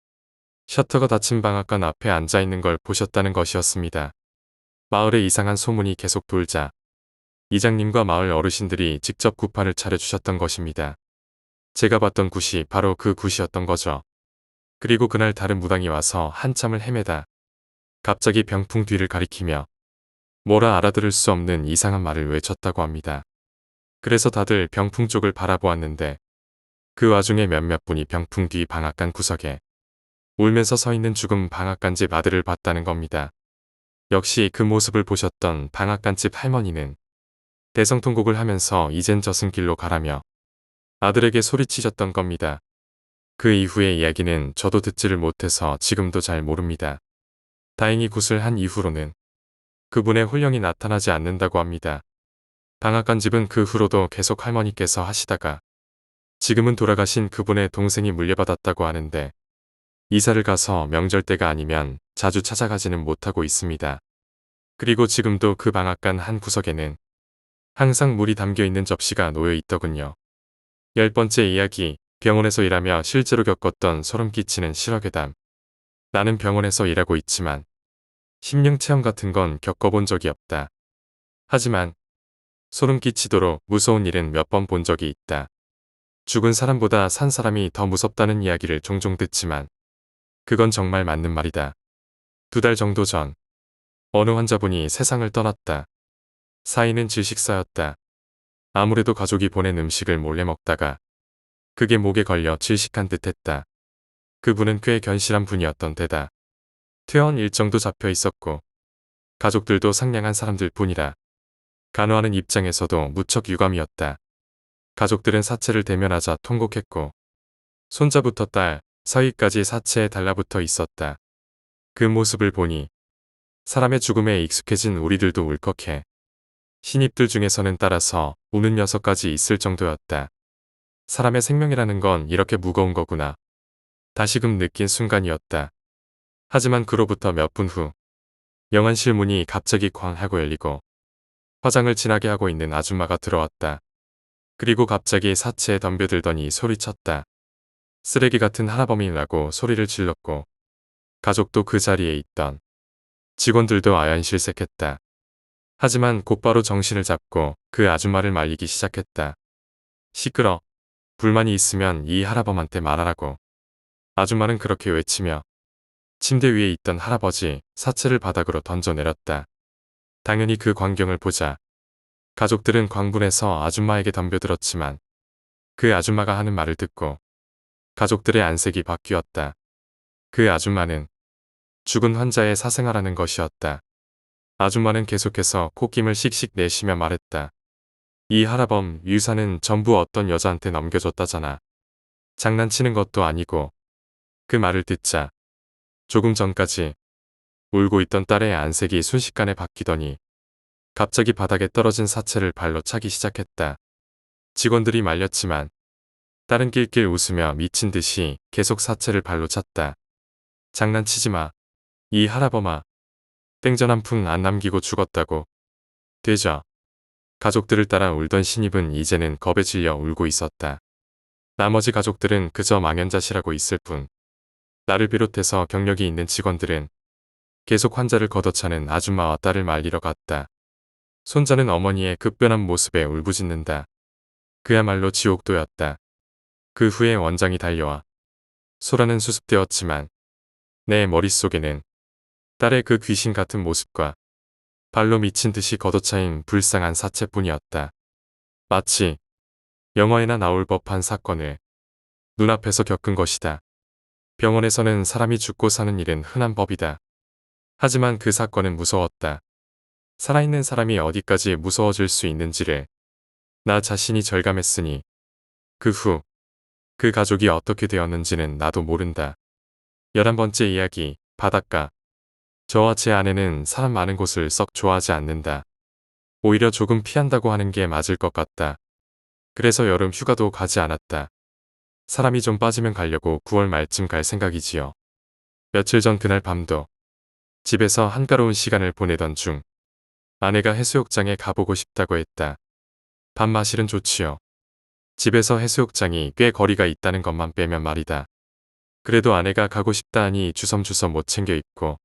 S1: 셔터가 닫힌 방앗간 앞에 앉아있는 걸 보셨다는 것이었습니다. 마을에 이상한 소문이 계속 돌자 이장님과 마을 어르신들이 직접 굿판을 차려주셨던 것입니다. 제가 봤던 굿이 바로 그 굿이었던 거죠. 그리고 그날 다른 무당이 와서 한참을 헤매다 갑자기 병풍 뒤를 가리키며 뭐라 알아들을 수 없는 이상한 말을 외쳤다고 합니다. 그래서 다들 병풍 쪽을 바라보았는데 그 와중에 몇몇 분이 병풍 뒤 방앗간 구석에 울면서 서 있는 죽은 방앗간집 아들을 봤다는 겁니다. 역시 그 모습을 보셨던 방앗간집 할머니는 대성통곡을 하면서 이젠 저승길로 가라며 아들에게 소리치셨던 겁니다. 그 이후의 이야기는 저도 듣지를 못해서 지금도 잘 모릅니다. 다행히 굿을 한 이후로는 그분의 혼령이 나타나지 않는다고 합니다. 방앗간집은 그 후로도 계속 할머니께서 하시다가 지금은 돌아가신 그분의 동생이 물려받았다고 하는데 이사를 가서 명절 때가 아니면 자주 찾아가지는 못하고 있습니다. 그리고 지금도 그 방앗간 한 구석에는 항상 물이 담겨있는 접시가 놓여 있더군요. 10번째 이야기, 병원에서 일하며 실제로 겪었던 소름 끼치는 실화괴담. 나는 병원에서 일하고 있지만 심령 체험 같은 건 겪어본 적이 없다. 하지만 소름 끼치도록 무서운 일은 몇 번 본 적이 있다. 죽은 사람보다 산 사람이 더 무섭다는 이야기를 종종 듣지만 그건 정말 맞는 말이다. 2달 정도 전 어느 환자분이 세상을 떠났다. 사인은 질식사였다. 아무래도 가족이 보낸 음식을 몰래 먹다가 그게 목에 걸려 질식한 듯 했다. 그분은 꽤 견실한 분이었던 데다 퇴원 일정도 잡혀 있었고 가족들도 상냥한 사람들 뿐이라 간호하는 입장에서도 무척 유감이었다. 가족들은 사체를 대면하자 통곡했고 손자부터 딸, 사위까지 사체에 달라붙어 있었다. 그 모습을 보니 사람의 죽음에 익숙해진 우리들도 울컥해 신입들 중에서는 따라서 우는 녀석까지 있을 정도였다. 사람의 생명이라는 건 이렇게 무거운 거구나. 다시금 느낀 순간이었다. 하지만 그로부터 몇 분 후 영안실 문이 갑자기 쾅 하고 열리고 화장을 진하게 하고 있는 아줌마가 들어왔다. 그리고 갑자기 사체에 덤벼들더니 소리쳤다. 쓰레기 같은 할아범이라고 소리를 질렀고 가족도 그 자리에 있던 직원들도 아연실색했다. 하지만 곧바로 정신을 잡고 그 아줌마를 말리기 시작했다. 시끄러. 불만이 있으면 이 할아범한테 말하라고. 아줌마는 그렇게 외치며 침대 위에 있던 할아버지 사체를 바닥으로 던져내렸다. 당연히 그 광경을 보자 가족들은 광분해서 아줌마에게 덤벼들었지만 그 아줌마가 하는 말을 듣고 가족들의 안색이 바뀌었다. 그 아줌마는 죽은 환자의 사생아라는 것이었다. 아줌마는 계속해서 콧김을 씩씩 내쉬며 말했다. 이 할아범 유산은 전부 어떤 여자한테 넘겨줬다잖아. 장난치는 것도 아니고. 그 말을 듣자 조금 전까지 울고 있던 딸의 안색이 순식간에 바뀌더니 갑자기 바닥에 떨어진 사체를 발로 차기 시작했다. 직원들이 말렸지만 딸은 낄낄 웃으며 미친 듯이 계속 사체를 발로 찼다. 장난치지 마. 이 할아범아. 땡전 한 푼 안 남기고 죽었다고. 되죠. 가족들을 따라 울던 신입은 이제는 겁에 질려 울고 있었다. 나머지 가족들은 그저 망연자실하고 있을 뿐. 나를 비롯해서 경력이 있는 직원들은 계속 환자를 걷어차는 아줌마와 딸을 말리러 갔다. 손자는 어머니의 급변한 모습에 울부짖는다. 그야말로 지옥도였다. 그 후에 원장이 달려와 소라는 수습되었지만 내 머릿속에는 딸의 그 귀신 같은 모습과 발로 미친 듯이 걷어차인 불쌍한 사체뿐이었다. 마치 영화에나 나올 법한 사건을 눈앞에서 겪은 것이다. 병원에서는 사람이 죽고 사는 일은 흔한 법이다. 하지만 그 사건은 무서웠다. 살아있는 사람이 어디까지 무서워질 수 있는지를 나 자신이 절감했으니 그 후 그 가족이 어떻게 되었는지는 나도 모른다. 11번째 이야기, 바닷가. 저와 제 아내는 사람 많은 곳을 썩 좋아하지 않는다. 오히려 조금 피한다고 하는 게 맞을 것 같다. 그래서 여름 휴가도 가지 않았다. 사람이 좀 빠지면 가려고 9월 말쯤 갈 생각이지요. 며칠 전 그날 밤도 집에서 한가로운 시간을 보내던 중 아내가 해수욕장에 가보고 싶다고 했다. 밤마실은 좋지요. 집에서 해수욕장이 꽤 거리가 있다는 것만 빼면 말이다. 그래도 아내가 가고 싶다 하니 주섬주섬 못 챙겨 입고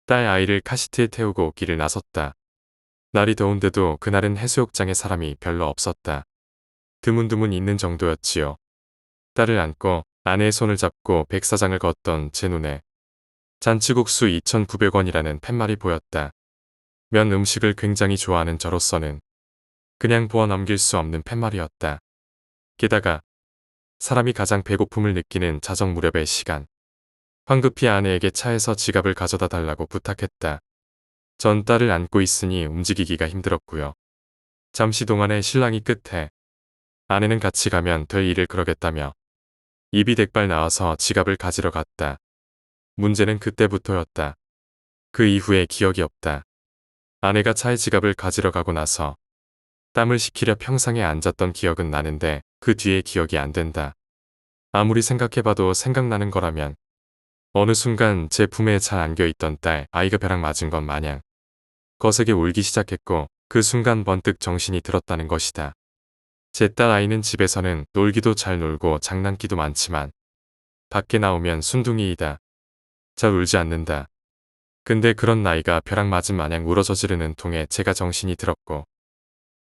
S1: 딸 아이를 카시트에 태우고 길을 나섰다. 날이 더운데도 그날은 해수욕장에 사람이 별로 없었다. 드문드문 있는 정도였지요. 딸을 안고 아내의 손을 잡고 백사장을 걷던 제 눈에 잔치국수 2,900원이라는 팻말이 보였다. 면 음식을 굉장히 좋아하는 저로서는 그냥 보아 넘길 수 없는 팻말이었다. 게다가 사람이 가장 배고픔을 느끼는 자정 무렵의 시간. 황급히 아내에게 차에서 지갑을 가져다 달라고 부탁했다. 전 딸을 안고 있으니 움직이기가 힘들었고요. 잠시 동안의 실랑이 끝에 아내는 같이 가면 될 일을 그러겠다며 입이 대빨 나와서 지갑을 가지러 갔다. 문제는 그때부터였다. 그 이후에 기억이 없다. 아내가 차에 지갑을 가지러 가고 나서 땀을 식히려 평상에 앉았던 기억은 나는데 그 뒤에 기억이 안 된다. 아무리 생각해봐도 생각나는 거라면 어느 순간 제 품에 잘 안겨있던 딸 아이가 벼락 맞은 것 마냥 거세게 울기 시작했고 그 순간 번뜩 정신이 들었다는 것이다. 제 딸 아이는 집에서는 놀기도 잘 놀고 장난기도 많지만 밖에 나오면 순둥이이다. 잘 울지 않는다. 근데 그런 나이가 벼락 맞은 마냥 울어 저지르는 통에 제가 정신이 들었고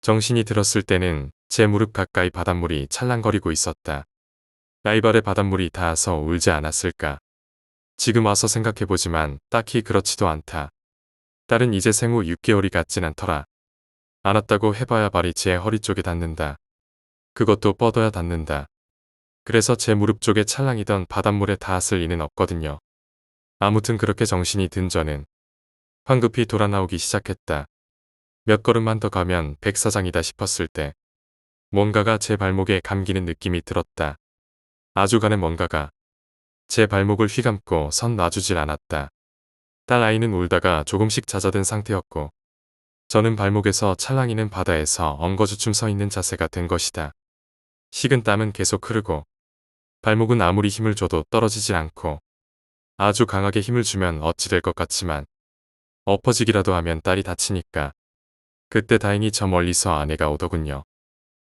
S1: 정신이 들었을 때는 제 무릎 가까이 바닷물이 찰랑거리고 있었다. 라이벌의 바닷물이 닿아서 울지 않았을까. 지금 와서 생각해보지만 딱히 그렇지도 않다. 딸은 이제 생후 6개월이 같진 않더라. 안았다고 해봐야 발이 제 허리 쪽에 닿는다. 그것도 뻗어야 닿는다. 그래서 제 무릎 쪽에 찰랑이던 바닷물에 닿았을 리는 없거든요. 아무튼 그렇게 정신이 든 저는 황급히 돌아 나오기 시작했다. 몇 걸음만 더 가면 백사장이다 싶었을 때 뭔가가 제 발목에 감기는 느낌이 들었다. 아주 가는 뭔가가 제 발목을 휘감고 선 놔주질 않았다. 딸 아이는 울다가 조금씩 잦아든 상태였고 저는 발목에서 찰랑이는 바다에서 엉거주춤 서 있는 자세가 된 것이다. 식은 땀은 계속 흐르고 발목은 아무리 힘을 줘도 떨어지질 않고 아주 강하게 힘을 주면 어찌 될 것 같지만 엎어지기라도 하면 딸이 다치니까 그때 다행히 저 멀리서 아내가 오더군요.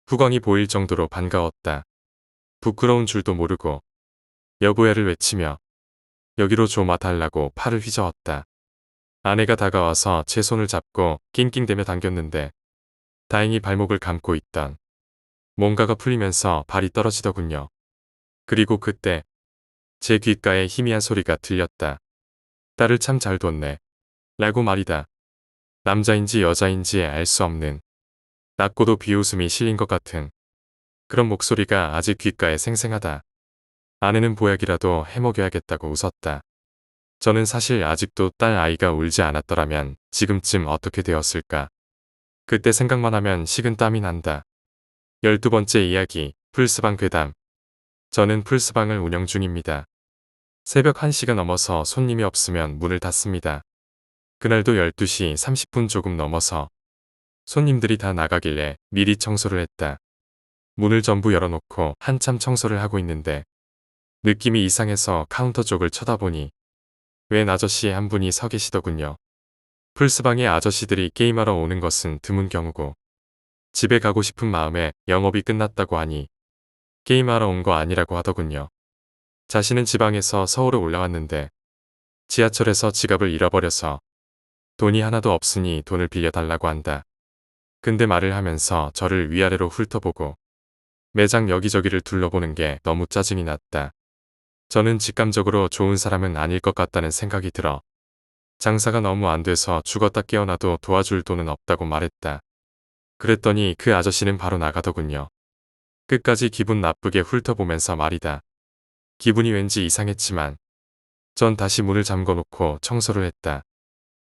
S1: 후광이 보일 정도로 반가웠다. 부끄러운 줄도 모르고 여보야를 외치며 여기로 좀 와달라고 팔을 휘저었다. 아내가 다가와서 제 손을 잡고 낑낑대며 당겼는데 다행히 발목을 감고 있던 뭔가가 풀리면서 발이 떨어지더군요. 그리고 그때 제 귓가에 희미한 소리가 들렸다. 딸을 참 잘 뒀네. 라고 말이다. 남자인지 여자인지 알 수 없는 낮고도 비웃음이 실린 것 같은 그런 목소리가 아직 귓가에 생생하다. 아내는 보약이라도 해먹여야겠다고 웃었다. 저는 사실 아직도 딸 아이가 울지 않았더라면 지금쯤 어떻게 되었을까. 그때 생각만 하면 식은 땀이 난다. 12번째 이야기, 풀스방 괴담. 저는 풀스방을 운영 중입니다. 새벽 1시가 넘어서 손님이 없으면 문을 닫습니다. 그날도 12시 30분 조금 넘어서 손님들이 다 나가길래 미리 청소를 했다. 문을 전부 열어놓고 한참 청소를 하고 있는데 느낌이 이상해서 카운터 쪽을 쳐다보니 웬 아저씨 한 분이 서 계시더군요. 풀스방에 아저씨들이 게임하러 오는 것은 드문 경우고 집에 가고 싶은 마음에 영업이 끝났다고 하니 게임하러 온 거 아니라고 하더군요. 자신은 지방에서 서울에 올라왔는데 지하철에서 지갑을 잃어버려서 돈이 하나도 없으니 돈을 빌려달라고 한다. 근데 말을 하면서 저를 위아래로 훑어보고 매장 여기저기를 둘러보는 게 너무 짜증이 났다. 저는 직감적으로 좋은 사람은 아닐 것 같다는 생각이 들어 장사가 너무 안 돼서 죽었다 깨어나도 도와줄 돈은 없다고 말했다. 그랬더니 그 아저씨는 바로 나가더군요. 끝까지 기분 나쁘게 훑어보면서 말이다. 기분이 왠지 이상했지만 전 다시 문을 잠궈놓고 청소를 했다.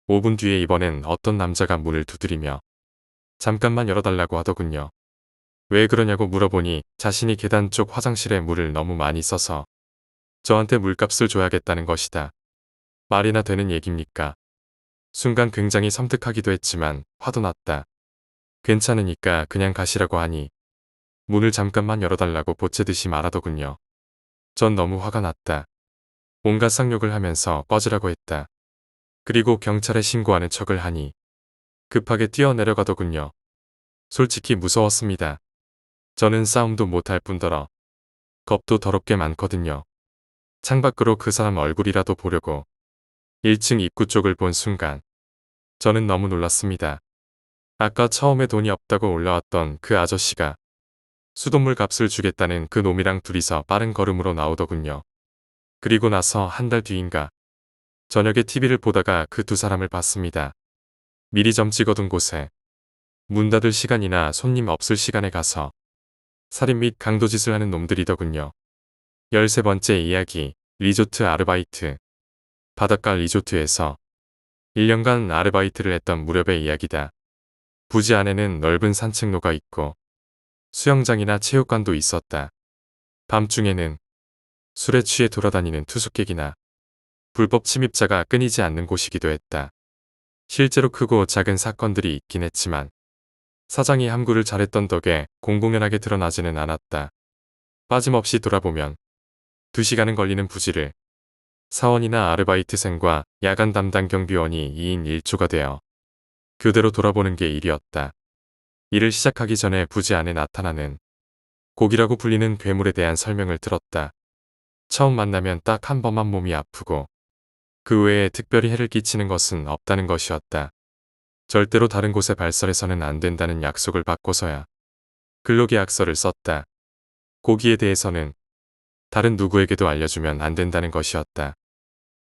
S1: 5분 뒤에 이번엔 어떤 남자가 문을 두드리며 잠깐만 열어달라고 하더군요. 왜 그러냐고 물어보니 자신이 계단 쪽 화장실에 물을 너무 많이 써서 저한테 물값을 줘야겠다는 것이다. 말이나 되는 얘기입니까? 순간 굉장히 섬뜩하기도 했지만 화도 났다. 괜찮으니까 그냥 가시라고 하니 문을 잠깐만 열어달라고 보채듯이 말하더군요. 전 너무 화가 났다. 온갖 쌍욕을 하면서 꺼지라고 했다. 그리고 경찰에 신고하는 척을 하니 급하게 뛰어내려가더군요. 솔직히 무서웠습니다. 저는 싸움도 못할 뿐더러 겁도 더럽게 많거든요. 창밖으로 그 사람 얼굴이라도 보려고 1층 입구 쪽을 본 순간 저는 너무 놀랐습니다. 아까 처음에 돈이 없다고 올라왔던 그 아저씨가 수돗물 값을 주겠다는 그 놈이랑 둘이서 빠른 걸음으로 나오더군요. 그리고 나서 한 달 뒤인가 저녁에 TV를 보다가 그 두 사람을 봤습니다. 미리 점 찍어둔 곳에 문 닫을 시간이나 손님 없을 시간에 가서 살인 및 강도짓을 하는 놈들이더군요. 13번째 이야기, 리조트 아르바이트. 바닷가 리조트에서 1년간 아르바이트를 했던 무렵의 이야기다. 부지 안에는 넓은 산책로가 있고 수영장이나 체육관도 있었다. 밤중에는 술에 취해 돌아다니는 투숙객이나 불법 침입자가 끊이지 않는 곳이기도 했다. 실제로 크고 작은 사건들이 있긴 했지만 사장이 함구를 잘했던 덕에 공공연하게 드러나지는 않았다. 빠짐없이 돌아보면 2시간은 걸리는 부지를 사원이나 아르바이트생과 야간 담당 경비원이 2인 1조가 되어 교대로 돌아보는 게 일이었다. 일을 시작하기 전에 부지 안에 나타나는 고기라고 불리는 괴물에 대한 설명을 들었다. 처음 만나면 딱 한 번만 몸이 아프고 그 외에 특별히 해를 끼치는 것은 없다는 것이었다. 절대로 다른 곳에 발설해서는 안 된다는 약속을 받고서야 근로계약서를 썼다. 고기에 대해서는 다른 누구에게도 알려주면 안 된다는 것이었다.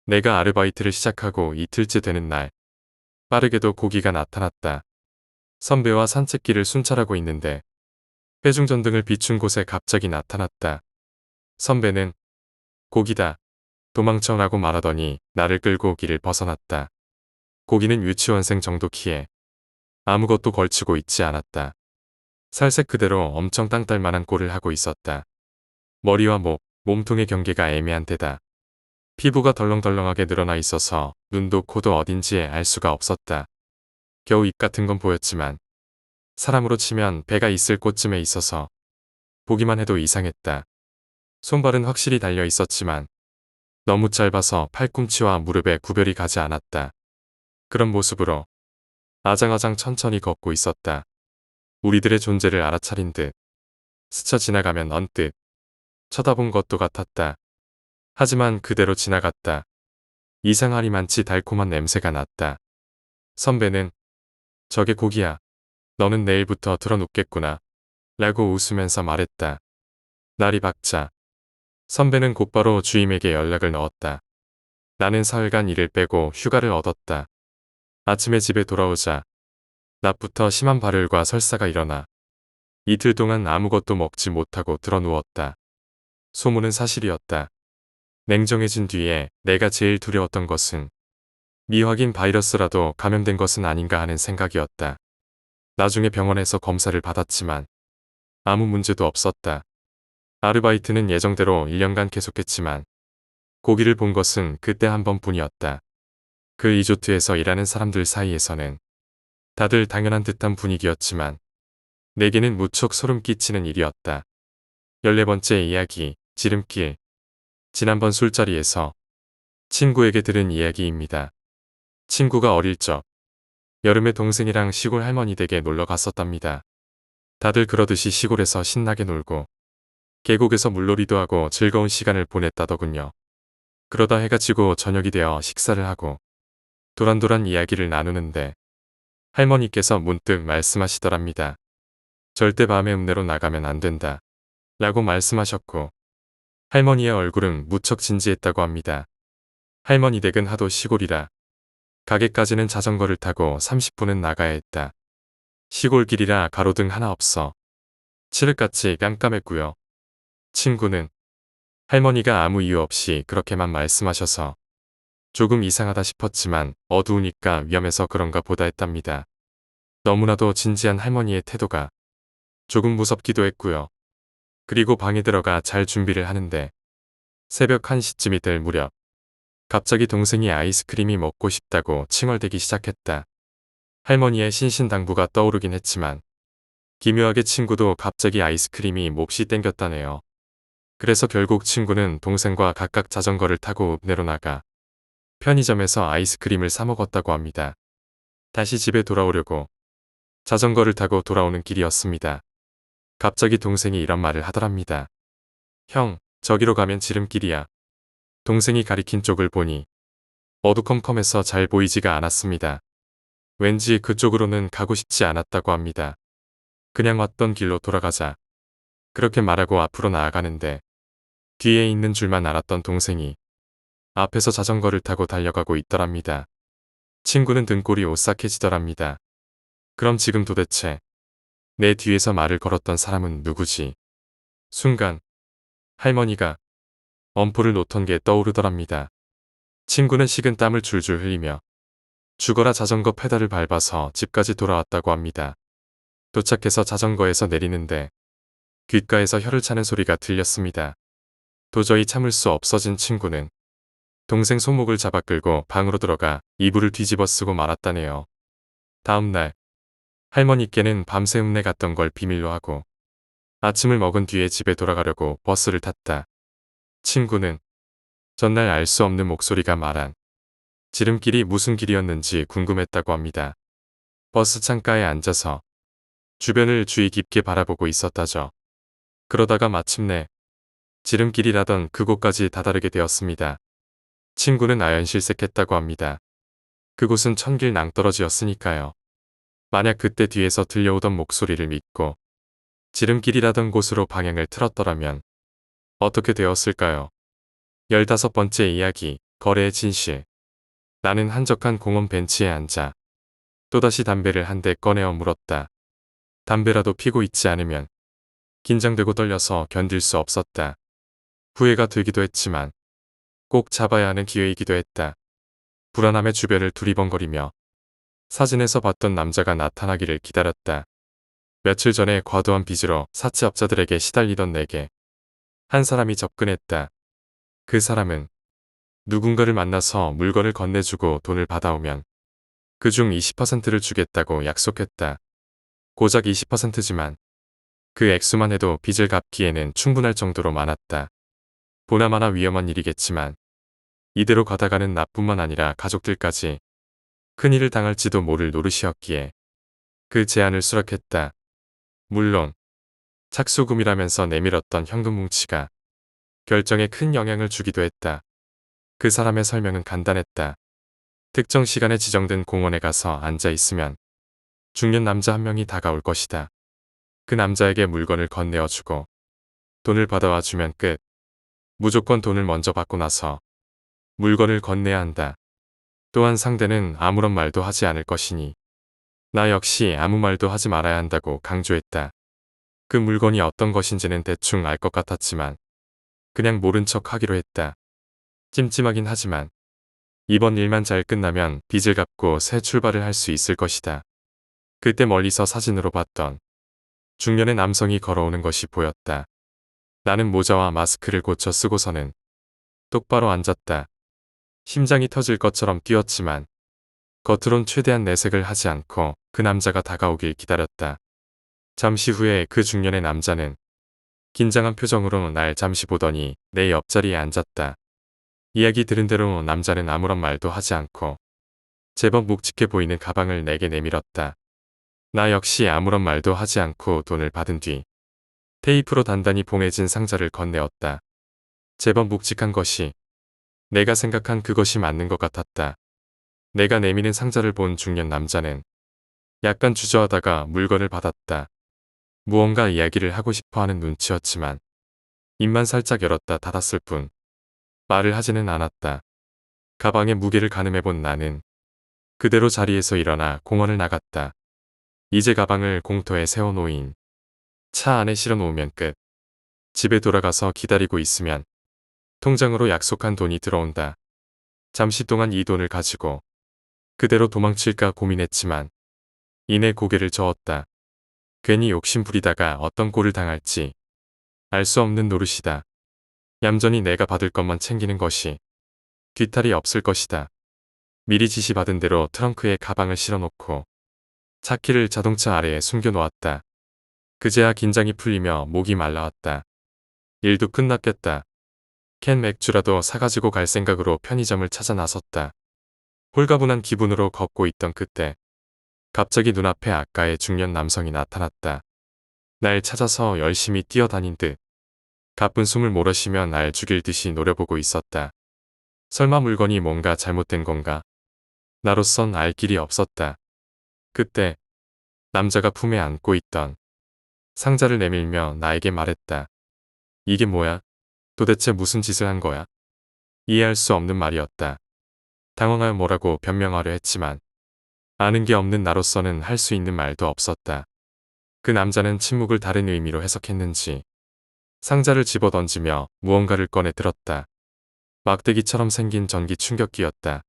S1: 내가 아르바이트를 시작하고 이틀째 되는 날, 빠르게도 고기가 나타났다. 선배와 산책길을 순찰하고 있는데 회중전등을 비춘 곳에 갑자기 나타났다. 선배는 고기다. 도망쳐라고 말하더니 나를 끌고 길을 벗어났다. 고기는 유치원생 정도 키에 아무것도 걸치고 있지 않았다. 살색 그대로 엄청 땅딸만한 꼴을 하고 있었다. 머리와 목, 몸통의 경계가 애매한 데다 피부가 덜렁덜렁하게 늘어나 있어서 눈도 코도 어딘지에 알 수가 없었다. 겨우 입 같은 건 보였지만 사람으로 치면 배가 있을 곳쯤에 있어서 보기만 해도 이상했다. 손발은 확실히 달려 있었지만 너무 짧아서 팔꿈치와 무릎에 구별이 가지 않았다. 그런 모습으로 아장아장 천천히 걷고 있었다. 우리들의 존재를 알아차린 듯 스쳐 지나가면 언뜻 쳐다본 것도 같았다. 하지만 그대로 지나갔다. 이상하리만치 달콤한 냄새가 났다. 선배는 저게 고기야. 너는 내일부터 들어눕겠구나. 라고 웃으면서 말했다. 날이 밝자 선배는 곧바로 주임에게 연락을 넣었다. 나는 사흘간 일을 빼고 휴가를 얻었다. 아침에 집에 돌아오자 낮부터 심한 발열과 설사가 일어나 이틀 동안 아무것도 먹지 못하고 드러누웠다. 소문은 사실이었다. 냉정해진 뒤에 내가 제일 두려웠던 것은 미확인 바이러스라도 감염된 것은 아닌가 하는 생각이었다. 나중에 병원에서 검사를 받았지만 아무 문제도 없었다. 아르바이트는 예정대로 1년간 계속했지만 고기를 본 것은 그때 한 번뿐이었다. 그 리조트에서 일하는 사람들 사이에서는 다들 당연한 듯한 분위기였지만 내게는 무척 소름 끼치는 일이었다. 14번째 이야기, 지름길. 지난번 술자리에서 친구에게 들은 이야기입니다. 친구가 어릴 적 여름에 동생이랑 시골 할머니 댁에 놀러 갔었답니다. 다들 그러듯이 시골에서 신나게 놀고 계곡에서 물놀이도 하고 즐거운 시간을 보냈다더군요. 그러다 해가 지고 저녁이 되어 식사를 하고 도란도란 이야기를 나누는데 할머니께서 문득 말씀하시더랍니다. 절대 밤에 읍내로 나가면 안 된다. 라고 말씀하셨고 할머니의 얼굴은 무척 진지했다고 합니다. 할머니 댁은 하도 시골이라 가게까지는 자전거를 타고 30분은 나가야 했다. 시골길이라 가로등 하나 없어 칠흑같이 깜깜했고요. 친구는 할머니가 아무 이유 없이 그렇게만 말씀하셔서 조금 이상하다 싶었지만 어두우니까 위험해서 그런가 보다 했답니다. 너무나도 진지한 할머니의 태도가 조금 무섭기도 했고요. 그리고 방에 들어가 잘 준비를 하는데 새벽 1시쯤이 될 무렵 갑자기 동생이 아이스크림이 먹고 싶다고 칭얼대기 시작했다. 할머니의 신신당부가 떠오르긴 했지만 기묘하게 친구도 갑자기 아이스크림이 몹시 땡겼다네요. 그래서 결국 친구는 동생과 각각 자전거를 타고 읍내로 나가 편의점에서 아이스크림을 사 먹었다고 합니다. 다시 집에 돌아오려고 자전거를 타고 돌아오는 길이었습니다. 갑자기 동생이 이런 말을 하더랍니다. 형, 저기로 가면 지름길이야. 동생이 가리킨 쪽을 보니 어두컴컴해서 잘 보이지가 않았습니다. 왠지 그쪽으로는 가고 싶지 않았다고 합니다. 그냥 왔던 길로 돌아가자. 그렇게 말하고 앞으로 나아가는데 뒤에 있는 줄만 알았던 동생이 앞에서 자전거를 타고 달려가고 있더랍니다. 친구는 등골이 오싹해지더랍니다. 그럼 지금 도대체 내 뒤에서 말을 걸었던 사람은 누구지? 순간 할머니가 엄포를 놓던 게 떠오르더랍니다. 친구는 식은 땀을 줄줄 흘리며 죽어라 자전거 페달을 밟아서 집까지 돌아왔다고 합니다. 도착해서 자전거에서 내리는데 귓가에서 혀를 차는 소리가 들렸습니다. 도저히 참을 수 없어진 친구는 동생 손목을 잡아 끌고 방으로 들어가 이불을 뒤집어 쓰고 말았다네요. 다음 날 할머니께는 밤새 읍내 갔던 걸 비밀로 하고 아침을 먹은 뒤에 집에 돌아가려고 버스를 탔다. 친구는 전날 알 수 없는 목소리가 말한 지름길이 무슨 길이었는지 궁금했다고 합니다. 버스 창가에 앉아서 주변을 주의 깊게 바라보고 있었다죠. 그러다가 마침내 지름길이라던 그곳까지 다다르게 되었습니다. 친구는 아연실색했다고 합니다. 그곳은 천길 낭떠러지였으니까요. 만약 그때 뒤에서 들려오던 목소리를 믿고 지름길이라던 곳으로 방향을 틀었더라면 어떻게 되었을까요? 15번째 이야기, 거래의 진실. 나는 한적한 공원 벤치에 앉아 또다시 담배를 한 대 꺼내어 물었다. 담배라도 피고 있지 않으면 긴장되고 떨려서 견딜 수 없었다. 후회가 들기도 했지만 꼭 잡아야 하는 기회이기도 했다. 불안함에 주변을 두리번거리며 사진에서 봤던 남자가 나타나기를 기다렸다. 며칠 전에 과도한 빚으로 사채업자들에게 시달리던 내게 한 사람이 접근했다. 그 사람은 누군가를 만나서 물건을 건네주고 돈을 받아오면 그중 20%를 주겠다고 약속했다. 고작 20%지만 그 액수만 해도 빚을 갚기에는 충분할 정도로 많았다. 보나마나 위험한 일이겠지만 이대로 가다가는 나뿐만 아니라 가족들까지 큰일을 당할지도 모를 노릇이었기에 그 제안을 수락했다. 물론 착수금이라면서 내밀었던 현금 뭉치가 결정에 큰 영향을 주기도 했다. 그 사람의 설명은 간단했다. 특정 시간에 지정된 공원에 가서 앉아 있으면 중년 남자 한 명이 다가올 것이다. 그 남자에게 물건을 건네어주고 돈을 받아와 주면 끝. 무조건 돈을 먼저 받고 나서 물건을 건네야 한다. 또한 상대는 아무런 말도 하지 않을 것이니 나 역시 아무 말도 하지 말아야 한다고 강조했다. 그 물건이 어떤 것인지는 대충 알 것 같았지만 그냥 모른 척 하기로 했다. 찜찜하긴 하지만 이번 일만 잘 끝나면 빚을 갚고 새 출발을 할 수 있을 것이다. 그때 멀리서 사진으로 봤던 중년의 남성이 걸어오는 것이 보였다. 나는 모자와 마스크를 고쳐 쓰고서는 똑바로 앉았다. 심장이 터질 것처럼 뛰었지만 겉으론 최대한 내색을 하지 않고 그 남자가 다가오길 기다렸다. 잠시 후에 그 중년의 남자는 긴장한 표정으로 날 잠시 보더니 내 옆자리에 앉았다. 이야기 들은 대로 남자는 아무런 말도 하지 않고 제법 묵직해 보이는 가방을 내게 내밀었다. 나 역시 아무런 말도 하지 않고 돈을 받은 뒤 테이프로 단단히 봉해진 상자를 건네었다. 제법 묵직한 것이 내가 생각한 그것이 맞는 것 같았다. 내가 내미는 상자를 본 중년 남자는 약간 주저하다가 물건을 받았다. 무언가 이야기를 하고 싶어 하는 눈치였지만 입만 살짝 열었다 닫았을 뿐 말을 하지는 않았다. 가방의 무게를 가늠해본 나는 그대로 자리에서 일어나 공원을 나갔다. 이제 가방을 공터에 세워놓인 차 안에 실어 놓으면 끝. 집에 돌아가서 기다리고 있으면 통장으로 약속한 돈이 들어온다. 잠시 동안 이 돈을 가지고 그대로 도망칠까 고민했지만 이내 고개를 저었다. 괜히 욕심 부리다가 어떤 꼴을 당할지 알 수 없는 노릇이다. 얌전히 내가 받을 것만 챙기는 것이 뒤탈이 없을 것이다. 미리 지시받은 대로 트렁크에 가방을 실어놓고 차키를 자동차 아래에 숨겨놓았다. 그제야 긴장이 풀리며 목이 말라왔다. 일도 끝났겠다. 캔 맥주라도 사가지고 갈 생각으로 편의점을 찾아 나섰다. 홀가분한 기분으로 걷고 있던 그때 갑자기 눈앞에 아까의 중년 남성이 나타났다. 날 찾아서 열심히 뛰어다닌 듯 가쁜 숨을 몰아쉬며 날 죽일 듯이 노려보고 있었다. 설마 물건이 뭔가 잘못된 건가? 나로선 알 길이 없었다. 그때 남자가 품에 안고 있던 상자를 내밀며 나에게 말했다. 이게 뭐야? 도대체 무슨 짓을 한 거야? 이해할 수 없는 말이었다. 당황하여 뭐라고 변명하려 했지만 아는 게 없는 나로서는 할 수 있는 말도 없었다. 그 남자는 침묵을 다른 의미로 해석했는지 상자를 집어던지며 무언가를 꺼내 들었다. 막대기처럼 생긴 전기 충격기였다.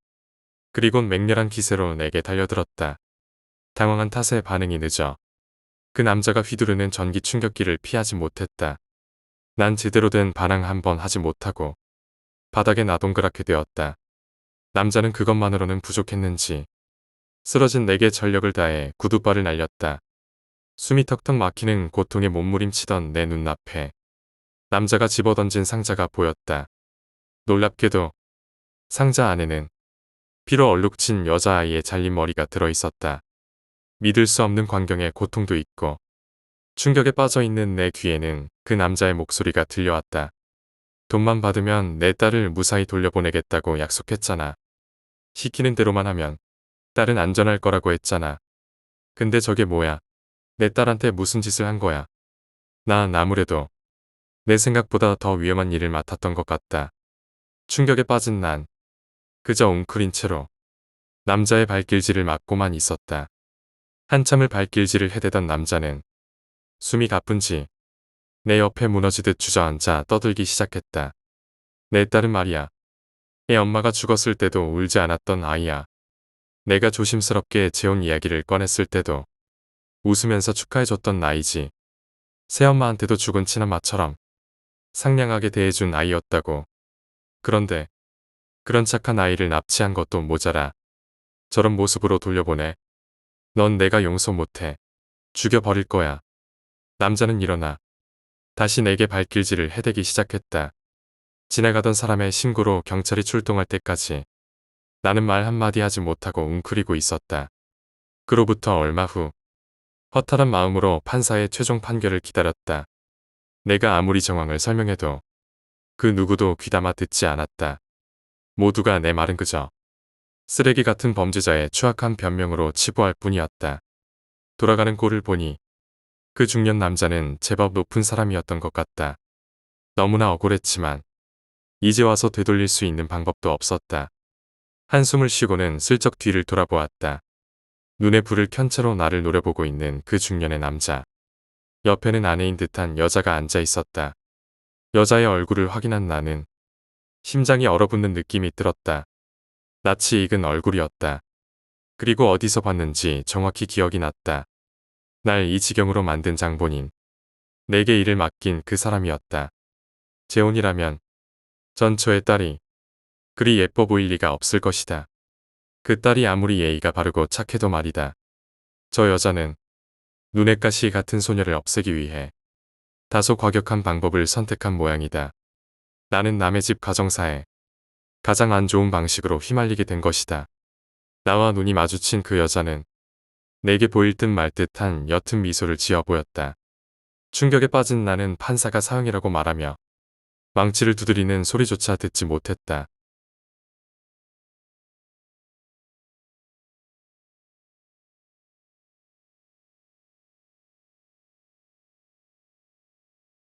S1: 그리곤 맹렬한 기세로 내게 달려들었다. 당황한 탓에 반응이 늦어 그 남자가 휘두르는 전기 충격기를 피하지 못했다. 난 제대로 된 반항 한 번 하지 못하고 바닥에 나동그랗게 되었다. 남자는 그것만으로는 부족했는지 쓰러진 내게 전력을 다해 구두발을 날렸다. 숨이 턱턱 막히는 고통에 몸부림치던 내 눈앞에 남자가 집어던진 상자가 보였다. 놀랍게도 상자 안에는 피로 얼룩진 여자아이의 잘린 머리가 들어있었다. 믿을 수 없는 광경에 고통도 있고 충격에 빠져있는 내 귀에는 그 남자의 목소리가 들려왔다. 돈만 받으면 내 딸을 무사히 돌려보내겠다고 약속했잖아. 시키는 대로만 하면 딸은 안전할 거라고 했잖아. 근데 저게 뭐야? 내 딸한테 무슨 짓을 한 거야? 난 아무래도 내 생각보다 더 위험한 일을 맡았던 것 같다. 충격에 빠진 난 그저 웅크린 채로 남자의 발길질을 막고만 있었다. 한참을 발길질을 해대던 남자는 숨이 가쁜지 내 옆에 무너지듯 주저앉아 떠들기 시작했다. 내 딸은 말이야. 애 엄마가 죽었을 때도 울지 않았던 아이야. 내가 조심스럽게 재혼 이야기를 꺼냈을 때도 웃으면서 축하해줬던 아이지. 새엄마한테도 죽은 친엄마처럼 상냥하게 대해준 아이였다고. 그런데 그런 착한 아이를 납치한 것도 모자라 저런 모습으로 돌려보내. 넌 내가 용서 못해. 죽여버릴 거야. 남자는 일어나 다시 내게 발길질을 해대기 시작했다. 지나가던 사람의 신고로 경찰이 출동할 때까지 나는 말 한마디 하지 못하고 웅크리고 있었다. 그로부터 얼마 후 허탈한 마음으로 판사의 최종 판결을 기다렸다. 내가 아무리 정황을 설명해도 그 누구도 귀담아 듣지 않았다. 모두가 내 말은 그저 쓰레기 같은 범죄자의 추악한 변명으로 치부할 뿐이었다. 돌아가는 꼴을 보니 그 중년 남자는 제법 높은 사람이었던 것 같다. 너무나 억울했지만 이제 와서 되돌릴 수 있는 방법도 없었다. 한숨을 쉬고는 슬쩍 뒤를 돌아보았다. 눈에 불을 켠 채로 나를 노려보고 있는 그 중년의 남자. 옆에는 아내인 듯한 여자가 앉아 있었다. 여자의 얼굴을 확인한 나는 심장이 얼어붙는 느낌이 들었다. 낯이 익은 얼굴이었다. 그리고 어디서 봤는지 정확히 기억이 났다. 날 이 지경으로 만든 장본인. 내게 일을 맡긴 그 사람이었다. 재혼이라면 전처의 딸이 그리 예뻐 보일 리가 없을 것이다. 그 딸이 아무리 예의가 바르고 착해도 말이다. 저 여자는 눈엣 가시 같은 소녀를 없애기 위해 다소 과격한 방법을 선택한 모양이다. 나는 남의 집 가정사에 가장 안 좋은 방식으로 휘말리게 된 것이다. 나와 눈이 마주친 그 여자는 내게 보일 듯 말 듯한 옅은 미소를 지어 보였다. 충격에 빠진 나는 판사가 사형이라고 말하며 망치를 두드리는 소리조차 듣지 못했다.